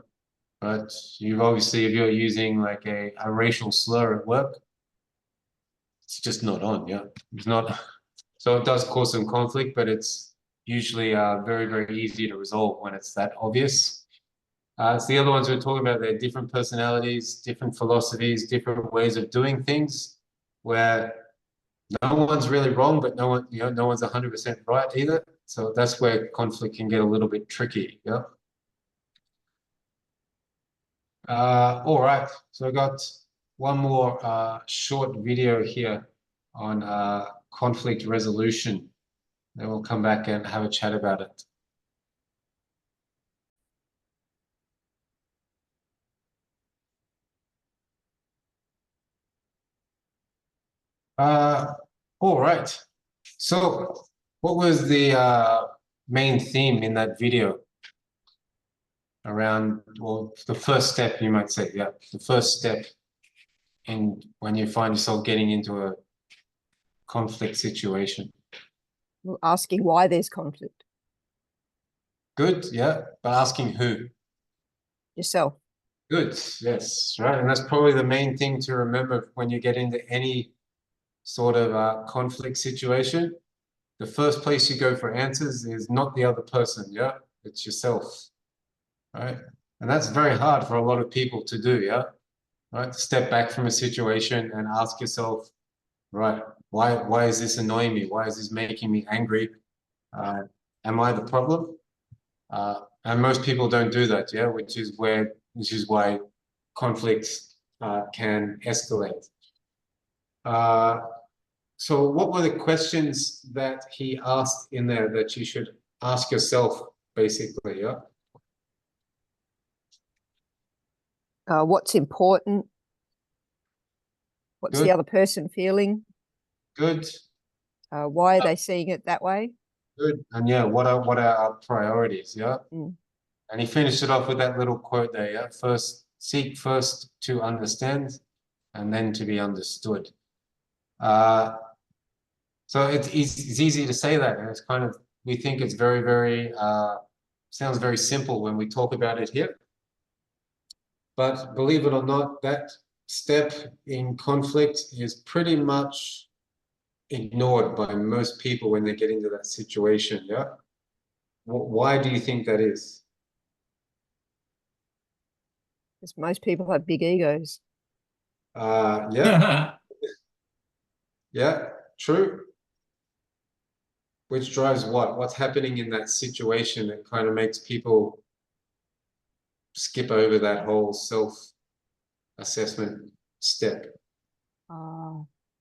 But you've obviously, if you're using like a racial slur at work, it's just not on. Yeah. It's not. So it does cause some conflict, but it's usually very, very easy to resolve when it's that obvious. It's the other ones we're talking about. They're different personalities, different philosophies, different ways of doing things, where no one's really wrong, but no one, no one's 100% right either. So that's where conflict can get a little bit tricky. Yeah. All right. So I got one more short video here on conflict resolution. Then we'll come back and have a chat about it. All right. So what was the main theme in that video around, well, the first step, you might say, yeah, the first step in when you find yourself getting into a conflict situation? Well, asking why there's conflict. Good, yeah, but asking who? Yourself. Good, yes, right. And that's probably the main thing to remember when you get into any sort of conflict situation. The first place you go for answers is not the other person, yeah? It's yourself, right? And that's very hard for a lot of people to do, yeah? Right? Step back from a situation and ask yourself, right, why is this annoying me? Why is this making me angry? Am I the problem? And most people don't do that, yeah, which is why conflicts can escalate. So what were the questions that he asked in there that you should ask yourself, basically, yeah? What's important? What's Good. the other person feeling? Good. Why are they seeing it that way? Good. And yeah, what are our priorities, yeah? Mm. And he finished it off with that little quote there, yeah? Seek first to understand and then to be understood. So it's easy to say that, and it's kind of, we think it's very, very, sounds very simple when we talk about it here. But believe it or not, that step in conflict is pretty much ignored by most people when they get into that situation, yeah? Why do you think that is? Because most people have big egos. Yeah. Yeah, true. Which drives what? What's happening in that situation that kind of makes people skip over that whole self-assessment step?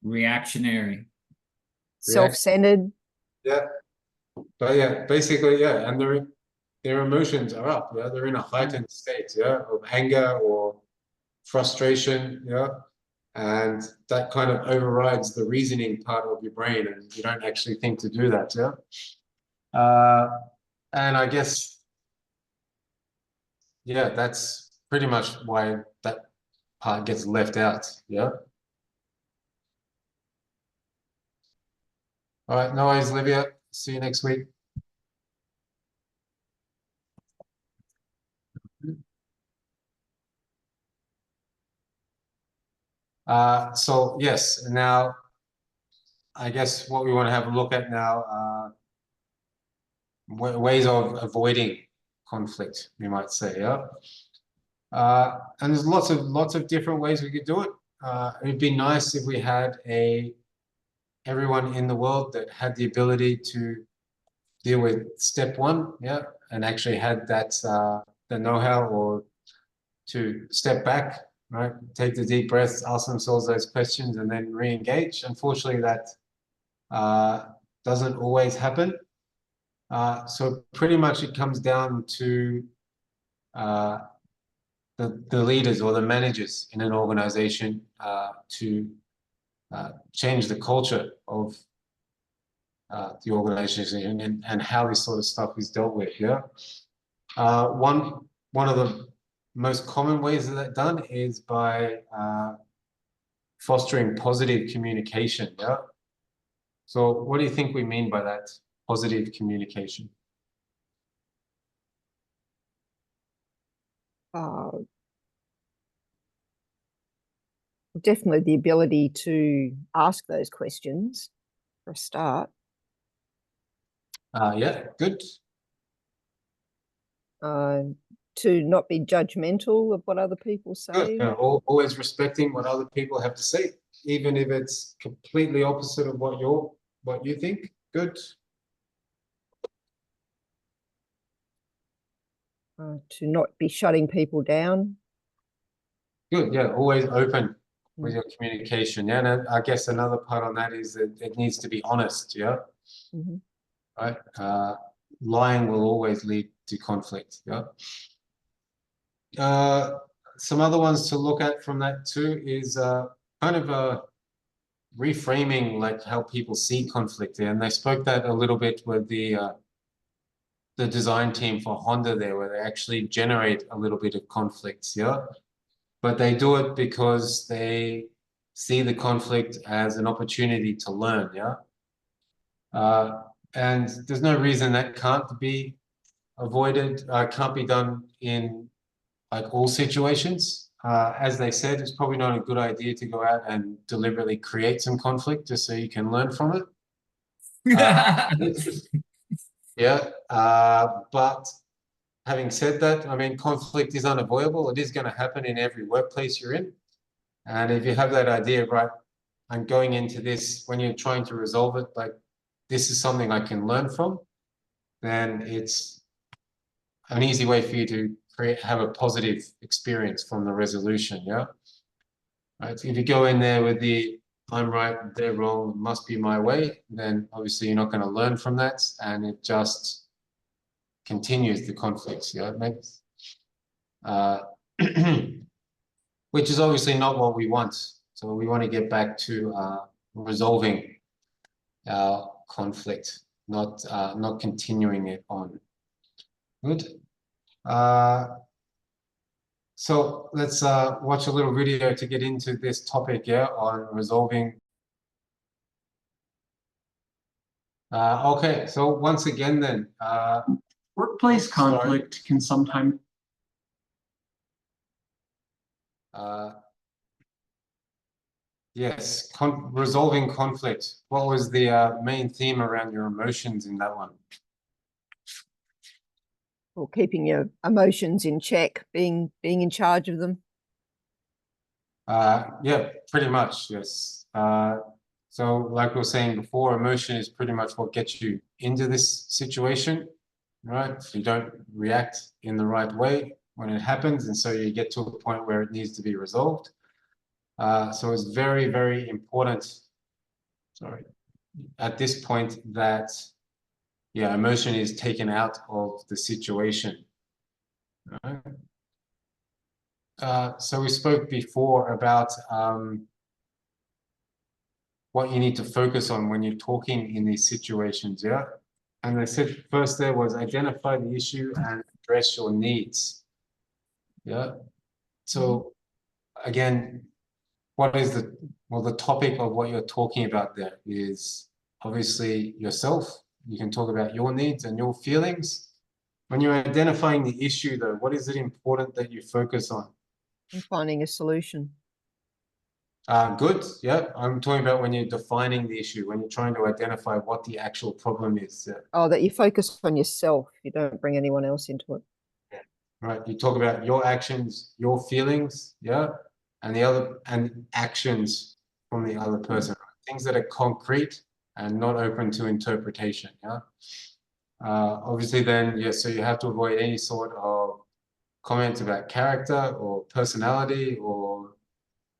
Reactionary. Self-centered. Yeah. But yeah, basically, yeah, and their emotions are up, yeah. They're in a heightened state, yeah, of anger or frustration, yeah. And that kind of overrides the reasoning part of your brain, and you don't actually think to do that, yeah. And I guess, yeah, that's pretty much why that part gets left out, yeah. All right, no worries, Olivia. See you next week. So yes, now I guess what we want to have a look at now, ways of avoiding conflict, we might say, yeah. And there's lots of different ways we could do it. It'd be nice if we had a everyone in the world that had the ability to deal with step one, yeah, and actually had that the know-how or to step back, right, take the deep breaths, ask themselves those questions, and then re-engage. Unfortunately, that doesn't always happen. So pretty much it comes down to the leaders or the managers in an organization to change the culture of the organization and how this sort of stuff is dealt with. Yeah. One of the most common ways that that's done is by fostering positive communication. Yeah. So what do you think we mean by that? Positive communication. Definitely the ability to ask those questions for a start. Yeah, good. To not be judgmental of what other people say. Good. Always respecting what other people have to say, even if it's completely opposite of what you think. Good. To not be shutting people down. Good. Yeah, always open with your communication. Yeah, and I guess another part on that is that it needs to be honest. Yeah. Mm-hmm. Right. Lying will always lead to conflict. Yeah. Some other ones to look at from that too is kind of reframing like how people see conflict there. And they spoke that a little bit with the design team for Honda there, where they actually generate a little bit of conflict. Yeah. But they do it because they see the conflict as an opportunity to learn. Yeah. And there's no reason that can't be avoided, can't be done in like all situations. As they said, it's probably not a good idea to go out and deliberately create some conflict just so you can learn from it. Yeah, but having said that, I mean, conflict is unavoidable. It is going to happen in every workplace you're in. And if you have that idea, right, I'm going into this, when you're trying to resolve it, like this is something I can learn from, then it's an easy way for you to have a positive experience from the resolution. Yeah. Right. So if you go in there with the I'm right, they're wrong, must be my way, then obviously you're not going to learn from that, and it just continues the conflicts. Yeah, makes, which is obviously not what we want. So we want to get back to resolving our conflict, not continuing it on. Good. So let's watch a little video to get into this topic, yeah, on resolving. Okay, so once again then. Workplace conflict can sometimes. Yes, resolving conflict. What was the main theme around your emotions in that one? Or keeping your emotions in check, being in charge of them. Yeah, pretty much, yes. So like we were saying before, emotion is pretty much what gets you into this situation, right? If you don't react in the right way when it happens, and so you get to a point where it needs to be resolved. So it's very, very important, sorry, at this point that, yeah, emotion is taken out of the situation. Right? So we spoke before about what you need to focus on when you're talking in these situations, yeah? And I said first there was identify the issue and address your needs, yeah? So again, what is the topic of what you're talking about there is obviously yourself. You can talk about your needs and your feelings. When you're identifying the issue though, what is it important that you focus on? And finding a solution. Good. Yeah, I'm talking about when you're defining the issue, when you're trying to identify what the actual problem is. Oh, that you focus on yourself. You don't bring anyone else into it. Right. You talk about your actions, your feelings, yeah, and actions from the other person. things that are concrete and not open to interpretation. Yeah. Obviously, then, yes, so you have to avoid any sort of comments about character or personality or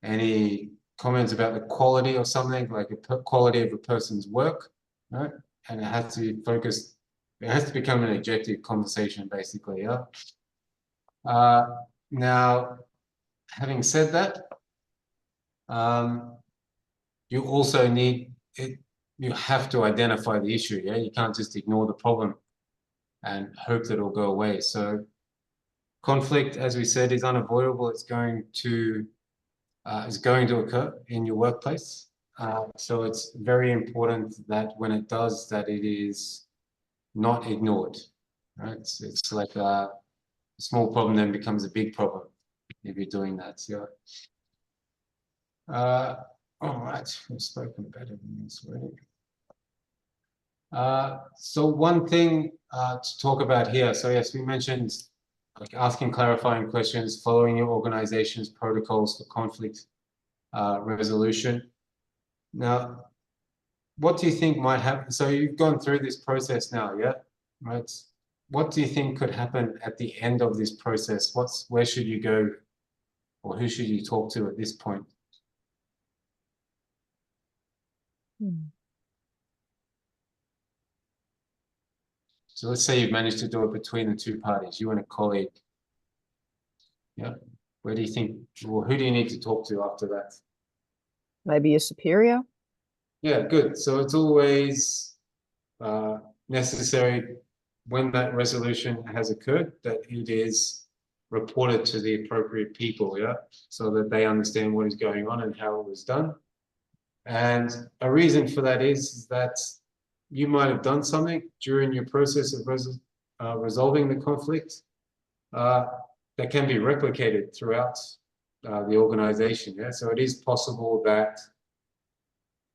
any comments about the quality of something, like a quality of a person's work, right? And it has to be focused, it has to become an objective conversation, basically, yeah? Now, having said that, you also need it, you have to identify the issue, yeah? You can't just ignore the problem and hope that it'll go away. So conflict, as we said, is unavoidable. It's going to occur in your workplace. So it's very important that when it does, that it is not ignored. Right? It's like a small problem then becomes a big problem if you're doing that. So, all right, we've spoken better than this already. So one thing to talk about here. So yes, we mentioned like asking clarifying questions, following your organization's protocols for conflict resolution. Now, what do you think might happen? So you've gone through this process now, yeah? Right? What do you think could happen at the end of this process? Where should you go, or who should you talk to at this point? So let's say you've managed to do it between the two parties, you and a colleague. Yeah. Where do you think, well, who do you need to talk to after that? Maybe a superior? Yeah, good. So it's always necessary when that resolution has occurred that it is reported to the appropriate people, yeah, so that they understand what is going on and how it was done. And a reason for that is that you might have done something during your process of resolving the conflict that can be replicated throughout the organization. Yeah, so it is possible that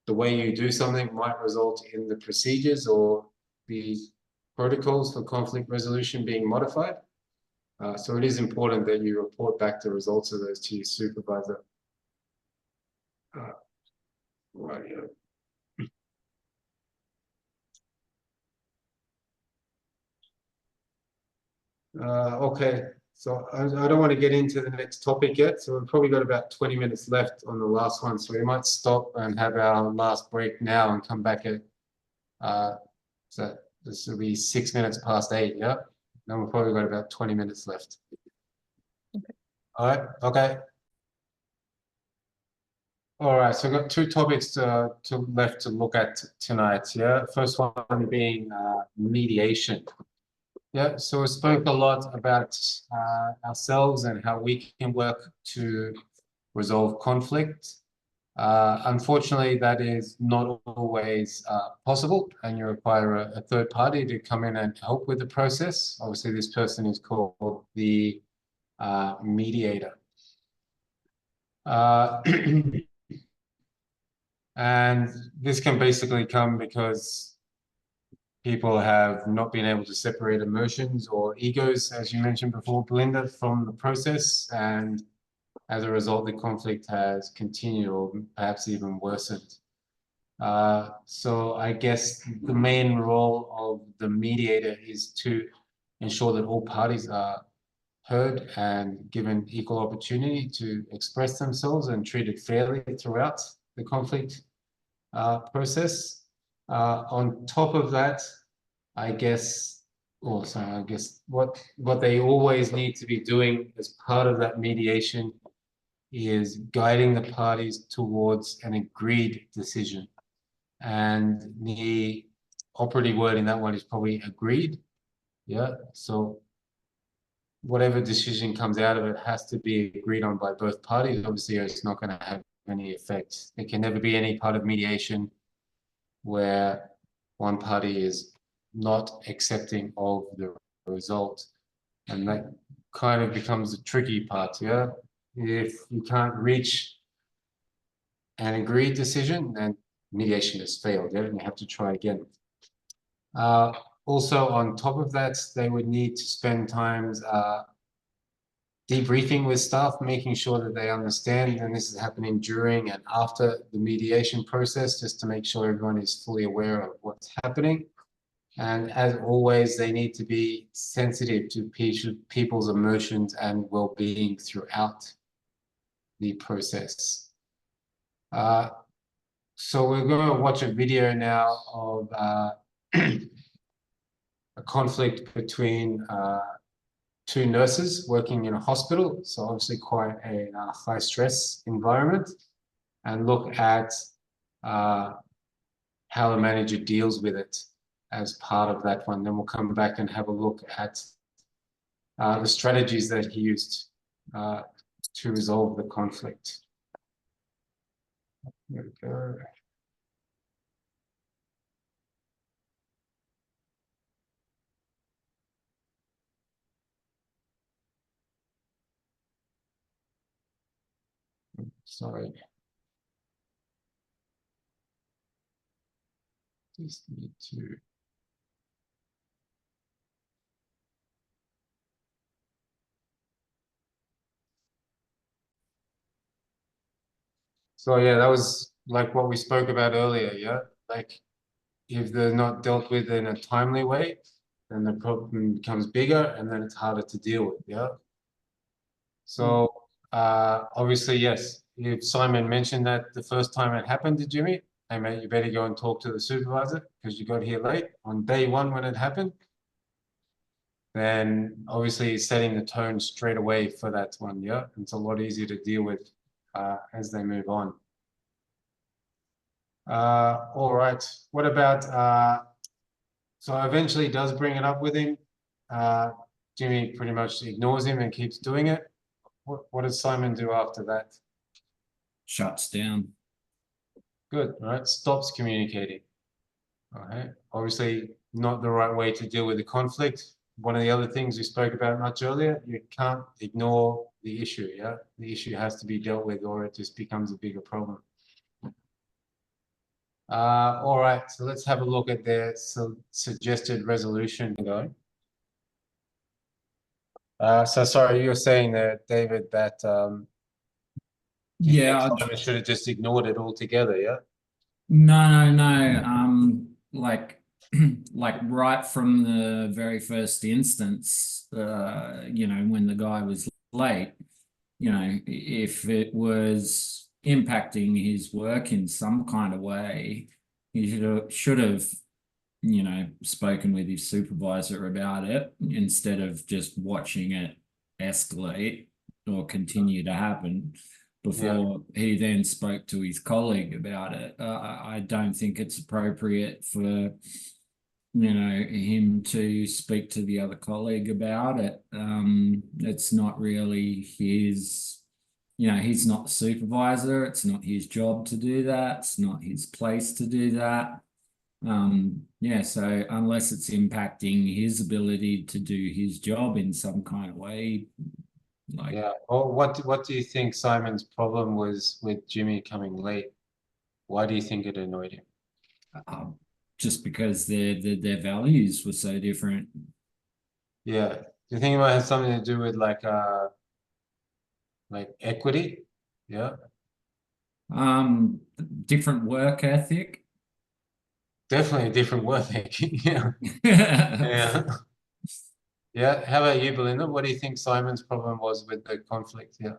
the way you do something might result in the procedures or the protocols for conflict resolution being modified. So it is important that you report back the results of those to your supervisor. Right, yeah. Okay, so I don't want to get into the next topic yet. So we've probably got about 20 minutes left on the last one. So we might stop and have our last break now and come back at, so this will be 6 minutes past 8, yeah? Then we've probably got about 20 minutes left. Okay. All right, okay. All right, so I've got two topics left to look at tonight, yeah? First one being mediation. Yeah, so we spoke a lot about ourselves and how we can work to resolve conflict. Unfortunately, that is not always possible, and you require a third party to come in and help with the process. Obviously, this person is called the mediator. And this can basically come because people have not been able to separate emotions or egos, as you mentioned before, Belinda, from the process. And as a result, the conflict has continued or perhaps even worsened. So I guess the main role of the mediator is to ensure that all parties are heard and given equal opportunity to express themselves and treated fairly throughout the conflict process. On top of that, I guess what they always need to be doing as part of that mediation is guiding the parties towards an agreed decision. And the operative word in that one is probably agreed. Yeah. So whatever decision comes out of it has to be agreed on by both parties. Obviously, it's not going to have any effect. There can never be any part of mediation where one party is not accepting of the result. And that kind of becomes the tricky part, yeah? If you can't reach an agreed decision, then mediation has failed, yeah? And you have to try again. Also, on top of that, they would need to spend time debriefing with staff, making sure that they understand, and this is happening during and after the mediation process, just to make sure everyone is fully aware of what's happening. And as always, they need to be sensitive to people's emotions and well-being throughout the process. So we're going to watch a video now of a conflict between two nurses working in a hospital, so obviously quite a high stress environment, and look at how the manager deals with it as part of that one. Then we'll come back and have a look at the strategies that he used to resolve the conflict. There we go. Sorry. Just need to. So yeah, that was like what we spoke about earlier, yeah? Like if they're not dealt with in a timely way, then the problem becomes bigger and then it's harder to deal with, yeah? So obviously, yes, if Simon mentioned that the first time it happened to Jimmy, hey mate, you better go and talk to the supervisor because you got here late on day one when it happened, then obviously setting the tone straight away for that one, yeah? It's a lot easier to deal with as they move on. All right, what about, so eventually does bring it up with him. Jimmy pretty much ignores him and keeps doing it. What does Simon do after that? Shuts down. Good, right? Stops communicating. Okay, obviously not the right way to deal with the conflict. One of the other things we spoke about much earlier, you can't ignore the issue, yeah? The issue has to be dealt with or it just becomes a bigger problem. All right, so let's have a look at their suggested resolution. So sorry, you were saying there, David, that Yeah, I should have just ignored it altogether, yeah? no. Like, like right from the very first instance, you know, when the guy was late, you know, if it was impacting his work in some kind of way, he should have, you know, spoken with his supervisor about it instead of just watching it escalate or continue to happen before he then spoke to his colleague about it. I don't think it's appropriate for, you know, him to speak to the other colleague about it. It's not really his, you know, he's not the supervisor. It's not his job to do that. It's not his place to do that. Yeah, so unless it's impacting his ability to do his job in some kind of way, like, yeah. Well, what do you think Simon's problem was with Jimmy coming late? Why do you think it annoyed him? just because their values were so different. Yeah. Do you think it might have something to do with like equity? Yeah. Different work ethic. Definitely a different work ethic. Yeah. Yeah. Yeah. How about you, Belinda? What do you think Simon's problem was with the conflict? Yeah.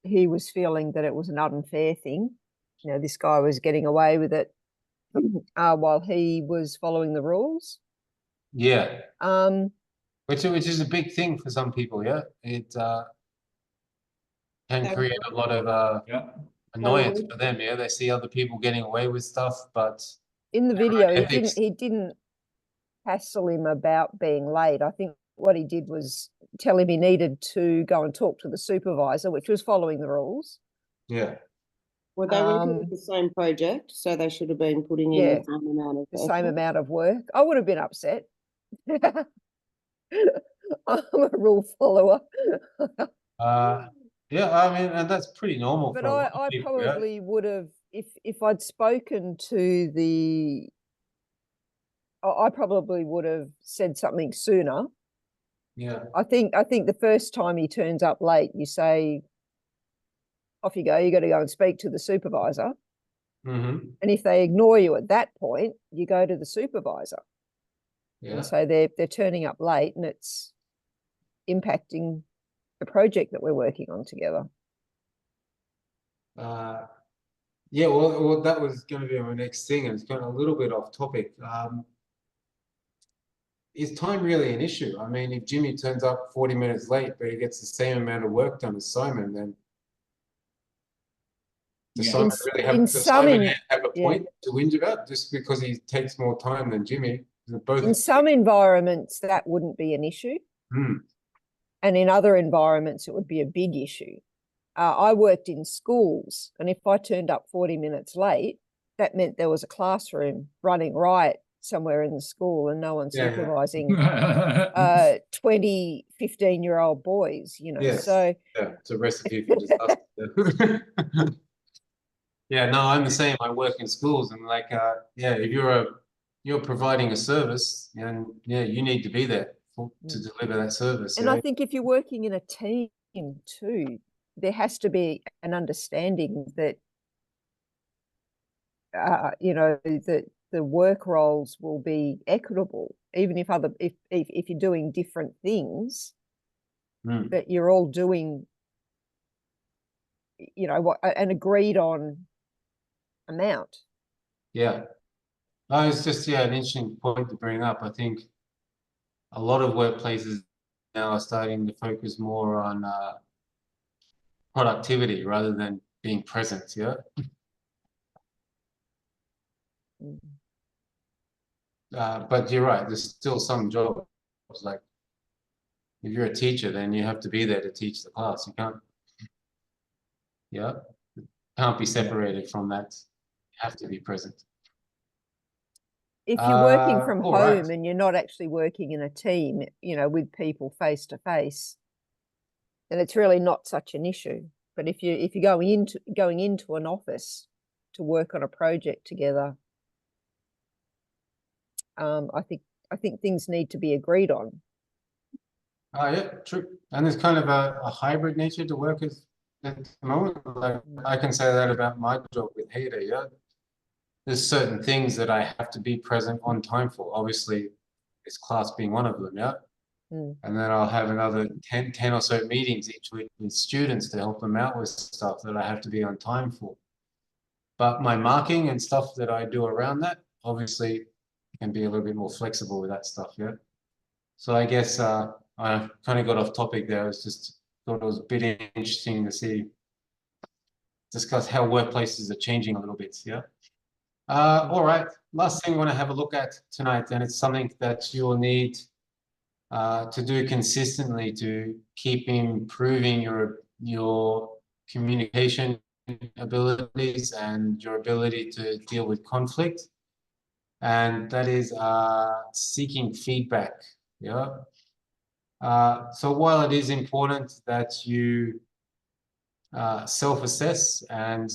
He was feeling that it was an unfair thing. You know, this guy was getting away with it while he was following the rules. Yeah. Which is a big thing for some people, yeah. It can create a lot of annoyance for them, yeah. They see other people getting away with stuff, but in the video he didn't hassle him about being late. I think what he did was tell him he needed to go and talk to the supervisor, which was following the rules. Yeah. Well, they were doing the same project, so they should have been putting in the same amount of same amount of work. I would have been upset. I'm a rule follower. Yeah, I mean, and that's pretty normal. But I probably would have, if I'd spoken to I probably would have said something sooner Yeah. I think the first time he turns up late, you say, off you go, you got to go and speak to the supervisor. Mm-hmm. And if they ignore you at that point, you go to the supervisor. Yeah. And so they're turning up late and it's impacting the project that we're working on together. Yeah, well, that was going to be my next thing, and it's going a little bit off topic. Is time really an issue? I mean, if Jimmy turns up 40 minutes late, but he gets the same amount of work done as Simon, then does Simon really have, does Simon have a point to whinge about just because he takes more time than Jimmy? In some environments, that wouldn't be an issue. And in other environments, it would be a big issue. I worked in schools, and if I turned up 40 minutes late, that meant there was a classroom running riot somewhere in the school and no one supervising 20, 15-year-old boys, you know. Yes. So yeah, it's a recipe for disaster. Yeah, no, I'm the same. I work in schools, and like, yeah, if you're providing a service, and yeah, you need to be there to deliver that service. And I think if you're working in a team too, there has to be an understanding that, you know, that the work roles will be equitable, even if if you're doing different things, that you're all doing, you know, what an agreed on amount. Yeah. No, it's just, yeah, an interesting point to bring up. I think a lot of workplaces now are starting to focus more on productivity rather than being present, yeah? But you're right, there's still some jobs, like if you're a teacher, then you have to be there to teach the class. You can't be separated from that. You have to be present. If you're working from home right. and you're not actually working in a team, you know, with people face to face, then it's really not such an issue. But if you're going into an office to work on a project together, I think things need to be agreed on. Yeah, true. And there's kind of a hybrid nature to work at the moment. Like, I can say that about my job with Hader, yeah. There's certain things that I have to be present on time for. Obviously, this class being one of them, yeah. And then I'll have another 10 or so meetings each week with students to help them out with stuff that I have to be on time for. But my marking and stuff that I do around that, obviously, can be a little bit more flexible with that stuff, yeah. So I guess I kind of got off topic there. I was just thought it was a bit interesting to discuss how workplaces are changing a little bit, yeah. All right, last thing I want to have a look at tonight, and it's something that you'll need to do consistently to keep improving your communication abilities and your ability to deal with conflict, and that is seeking feedback. Yeah. So while it is important that you self-assess and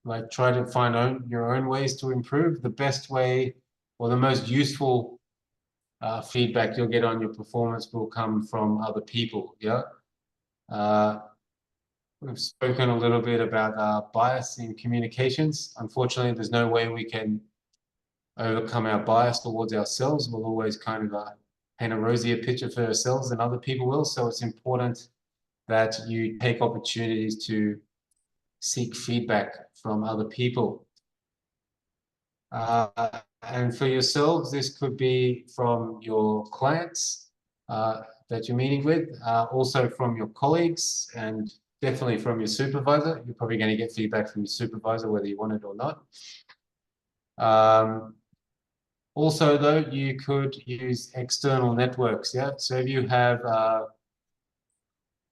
like try to find your own ways to improve, the best way or the most useful feedback you'll get on your performance will come from other people. Yeah. We've spoken a little bit about bias in communications. Unfortunately, there's no way we can overcome our bias towards ourselves. We'll always kind of paint a rosier picture for ourselves than other people will. So it's important that you take opportunities to seek feedback from other people. And for yourselves, this could be from your clients that you're meeting with, also from your colleagues, and definitely from your supervisor. You're probably going to get feedback from your supervisor, whether you want it or not. Also, though, you could use external networks. Yeah. So if you have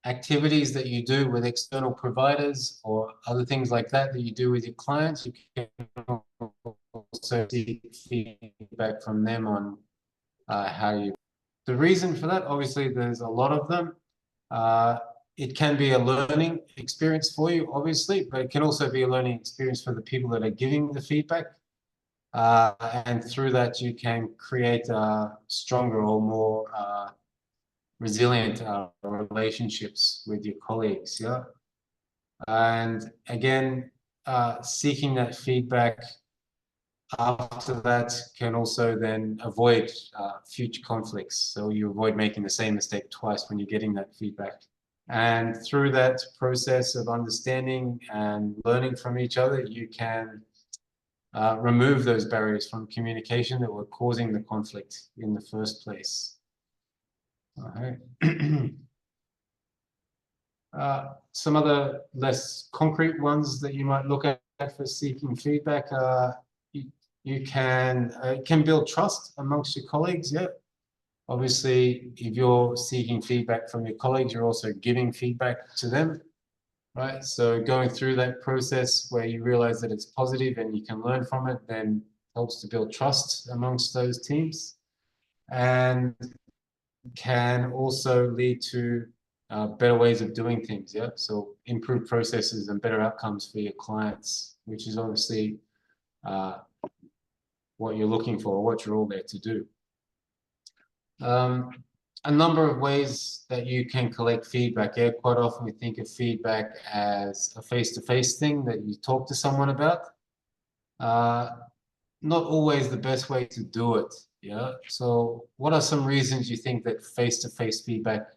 activities that you do with external providers or other things like that you do with your clients, you can also seek feedback from them on how you. The reason for that, obviously, there's a lot of them. It can be a learning experience for you, obviously, but it can also be a learning experience for the people that are giving the feedback. And through that, you can create stronger or more resilient relationships with your colleagues. Yeah. And again, seeking that feedback after that can also then avoid future conflicts. So you avoid making the same mistake twice when you're getting that feedback. And through that process of understanding and learning from each other, you can remove those barriers from communication that were causing the conflict in the first place. All right. Some other less concrete ones that you might look at for seeking feedback, you can build trust amongst your colleagues. Yeah, obviously, if you're seeking feedback from your colleagues, you're also giving feedback to them, right? So going through that process where you realize that it's positive and you can learn from it, then helps to build trust amongst those teams, and can also lead to better ways of doing things. Yeah, so improved processes and better outcomes for your clients, which is obviously what you're looking for, what you're all there to do. A number of ways that you can collect feedback. Yeah, quite often we think of feedback as a face-to-face thing that you talk to someone about. Not always the best way to do it. Yeah. So what are some reasons you think that face-to-face feedback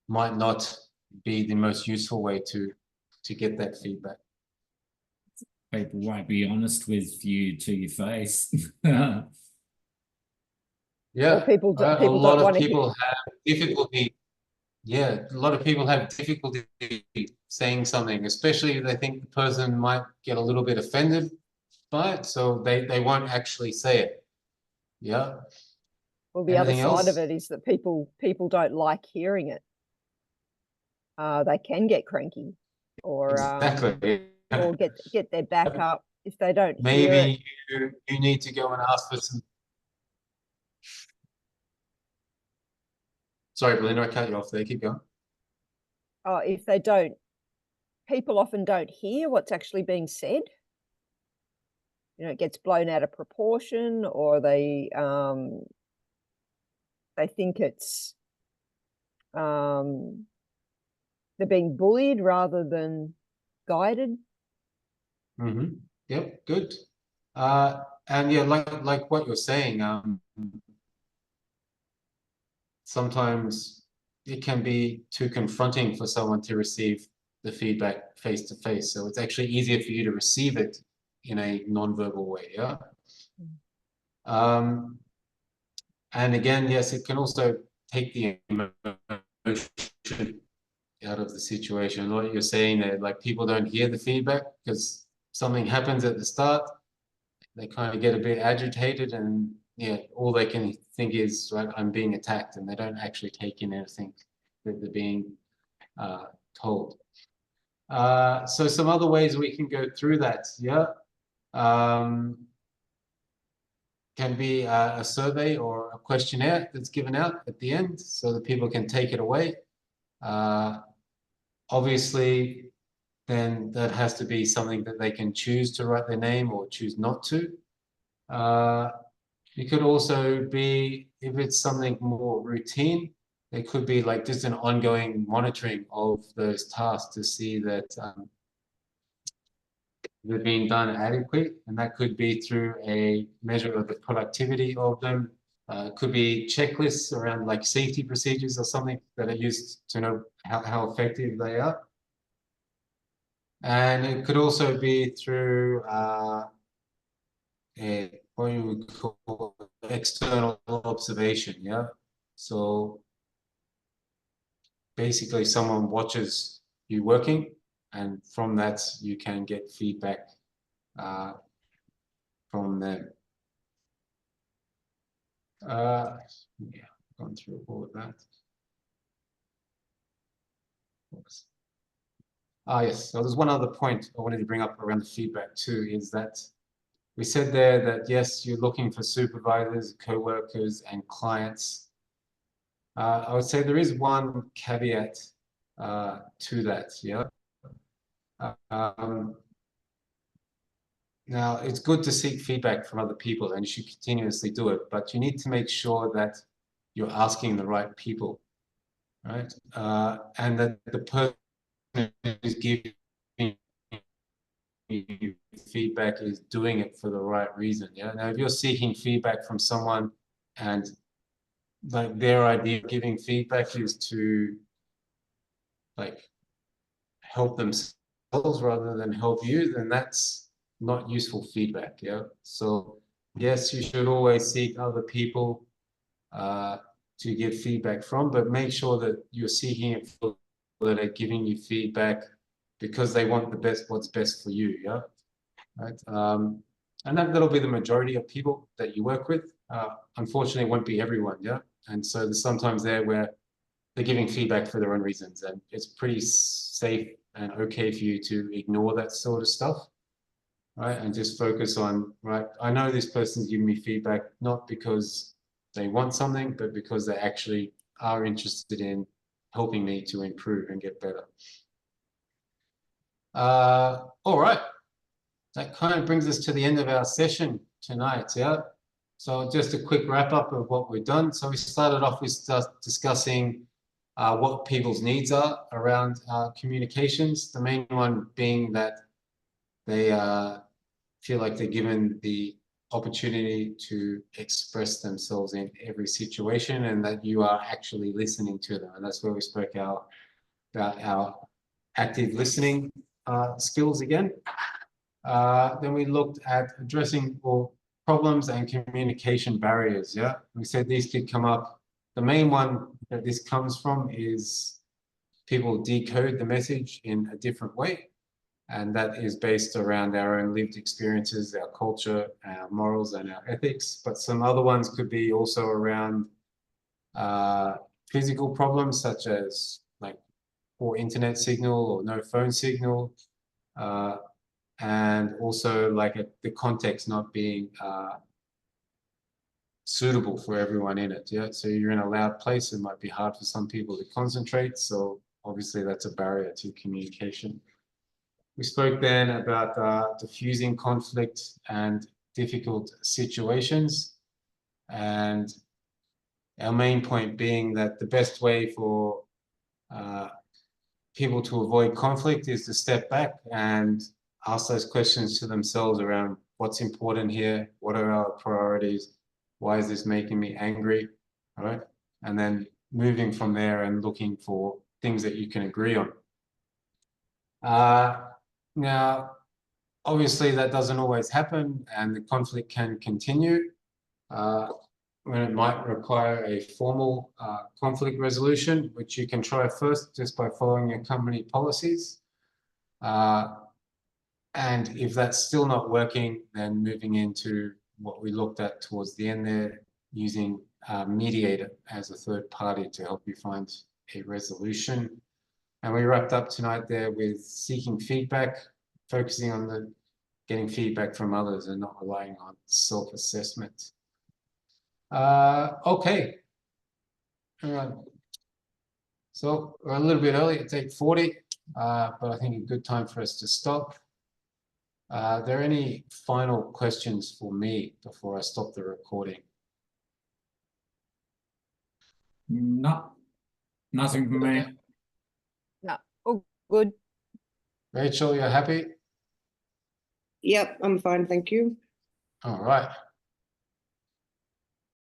might not be the most useful way to get that feedback? People won't be honest with you to your face. Yeah, people a don't lot of wanna people have difficulty. Yeah, a lot of people have difficulty saying something, especially if they think the person might get a little bit offended by it, so they won't actually say it. Yeah. Well, the other Anything side of else? it is that people don't like hearing it. They can get cranky, or Exactly. or get their back up if they don't hear it. Maybe you need to go and ask for some. Sorry, Belinda, I cut you off there. Keep going. If they don't, people often don't hear what's actually being said. You know, it gets blown out of proportion, or they think it's they're being bullied rather than guided. Mm-hmm. Yep, good. And yeah, like what you're saying, sometimes it can be too confronting for someone to receive the feedback face to face. So it's actually easier for you to receive it in a non-verbal way. Yeah. And again, yes, it can also take the emotion out of the situation. What you're saying there, like people don't hear the feedback because something happens at the start. They kind of get a bit agitated, and yeah, all they can think is, right, I'm being attacked, and they don't actually take in anything that they're being told. So some other ways we can go through that, yeah, can be a survey or a questionnaire that's given out at the end so that people can take it away. Obviously, then that has to be something that they can choose to write their name or choose not to. It could also be, if it's something more routine, it could be like just an ongoing monitoring of those tasks to see that they're being done adequately, and that could be through a measure of the productivity of them. It could be checklists around like safety procedures or something that are used to know how effective they are. And it could also be through what you would call external observation, yeah? So basically someone watches you working, and from that you can get feedback from them. Yeah, gone through all of that. Yes, so there's one other point I wanted to bring up around the feedback too, is that we said there that yes, you're looking for supervisors, co-workers, and clients. I would say there is one caveat to that, yeah. Now, it's good to seek feedback from other people, and you should continuously do it, but you need to make sure that you're asking the right people, right? And that the person who's giving you feedback is doing it for the right reason. Yeah. Now, if you're seeking feedback from someone and like their idea of giving feedback is to like help themselves rather than help you, then that's not useful feedback. Yeah. So yes, you should always seek other people to get feedback from, but make sure that you're seeking it for that are giving you feedback because they want the best, what's best for you. Yeah. Right. And that'll be the majority of people that you work with. Unfortunately, it won't be everyone. Yeah. And so there's sometimes there where they're giving feedback for their own reasons, and it's pretty safe and okay for you to ignore that sort of stuff, right? And just focus on, right, I know this person's giving me feedback not because they want something, but because they actually are interested in helping me to improve and get better. All right, that kind of brings us to the end of our session tonight. Yeah. So just a quick wrap up of what we've done. So we started off with discussing what people's needs are around communications. The main one being that they feel like they're given the opportunity to express themselves in every situation and that you are actually listening to them. And that's where we spoke about our active listening skills again. Then we looked at addressing problems and communication barriers. Yeah, we said these could come up. The main one that this comes from is people decode the message in a different way. And that is based around our own lived experiences, our culture, our morals, and our ethics. But some other ones could be also around physical problems, such as like poor internet signal or no phone signal. And also like the context not being suitable for everyone in it. Yeah, so you're in a loud place, it might be hard for some people to concentrate. So obviously that's a barrier to communication. We spoke then about diffusing conflict and difficult situations. And our main point being that the best way for people to avoid conflict is to step back and ask those questions to themselves around what's important here, what are our priorities, why is this making me angry, all right? And then moving from there and looking for things that you can agree on. Now, obviously that doesn't always happen and the conflict can continue when it might require a formal conflict resolution, which you can try first just by following your company policies. And if that's still not working, then moving into what we looked at towards the end there, using a mediator as a third party to help you find a resolution. And we wrapped up tonight there with seeking feedback, focusing on getting feedback from others and not relying on self-assessment. Okay. So we're a little bit early, it's 8:40, but I think a good time for us to stop. Are there any final questions for me before I stop the recording? No, nothing for me. No, all good. Rachel, you're happy? Yep, I'm fine, thank you. All right.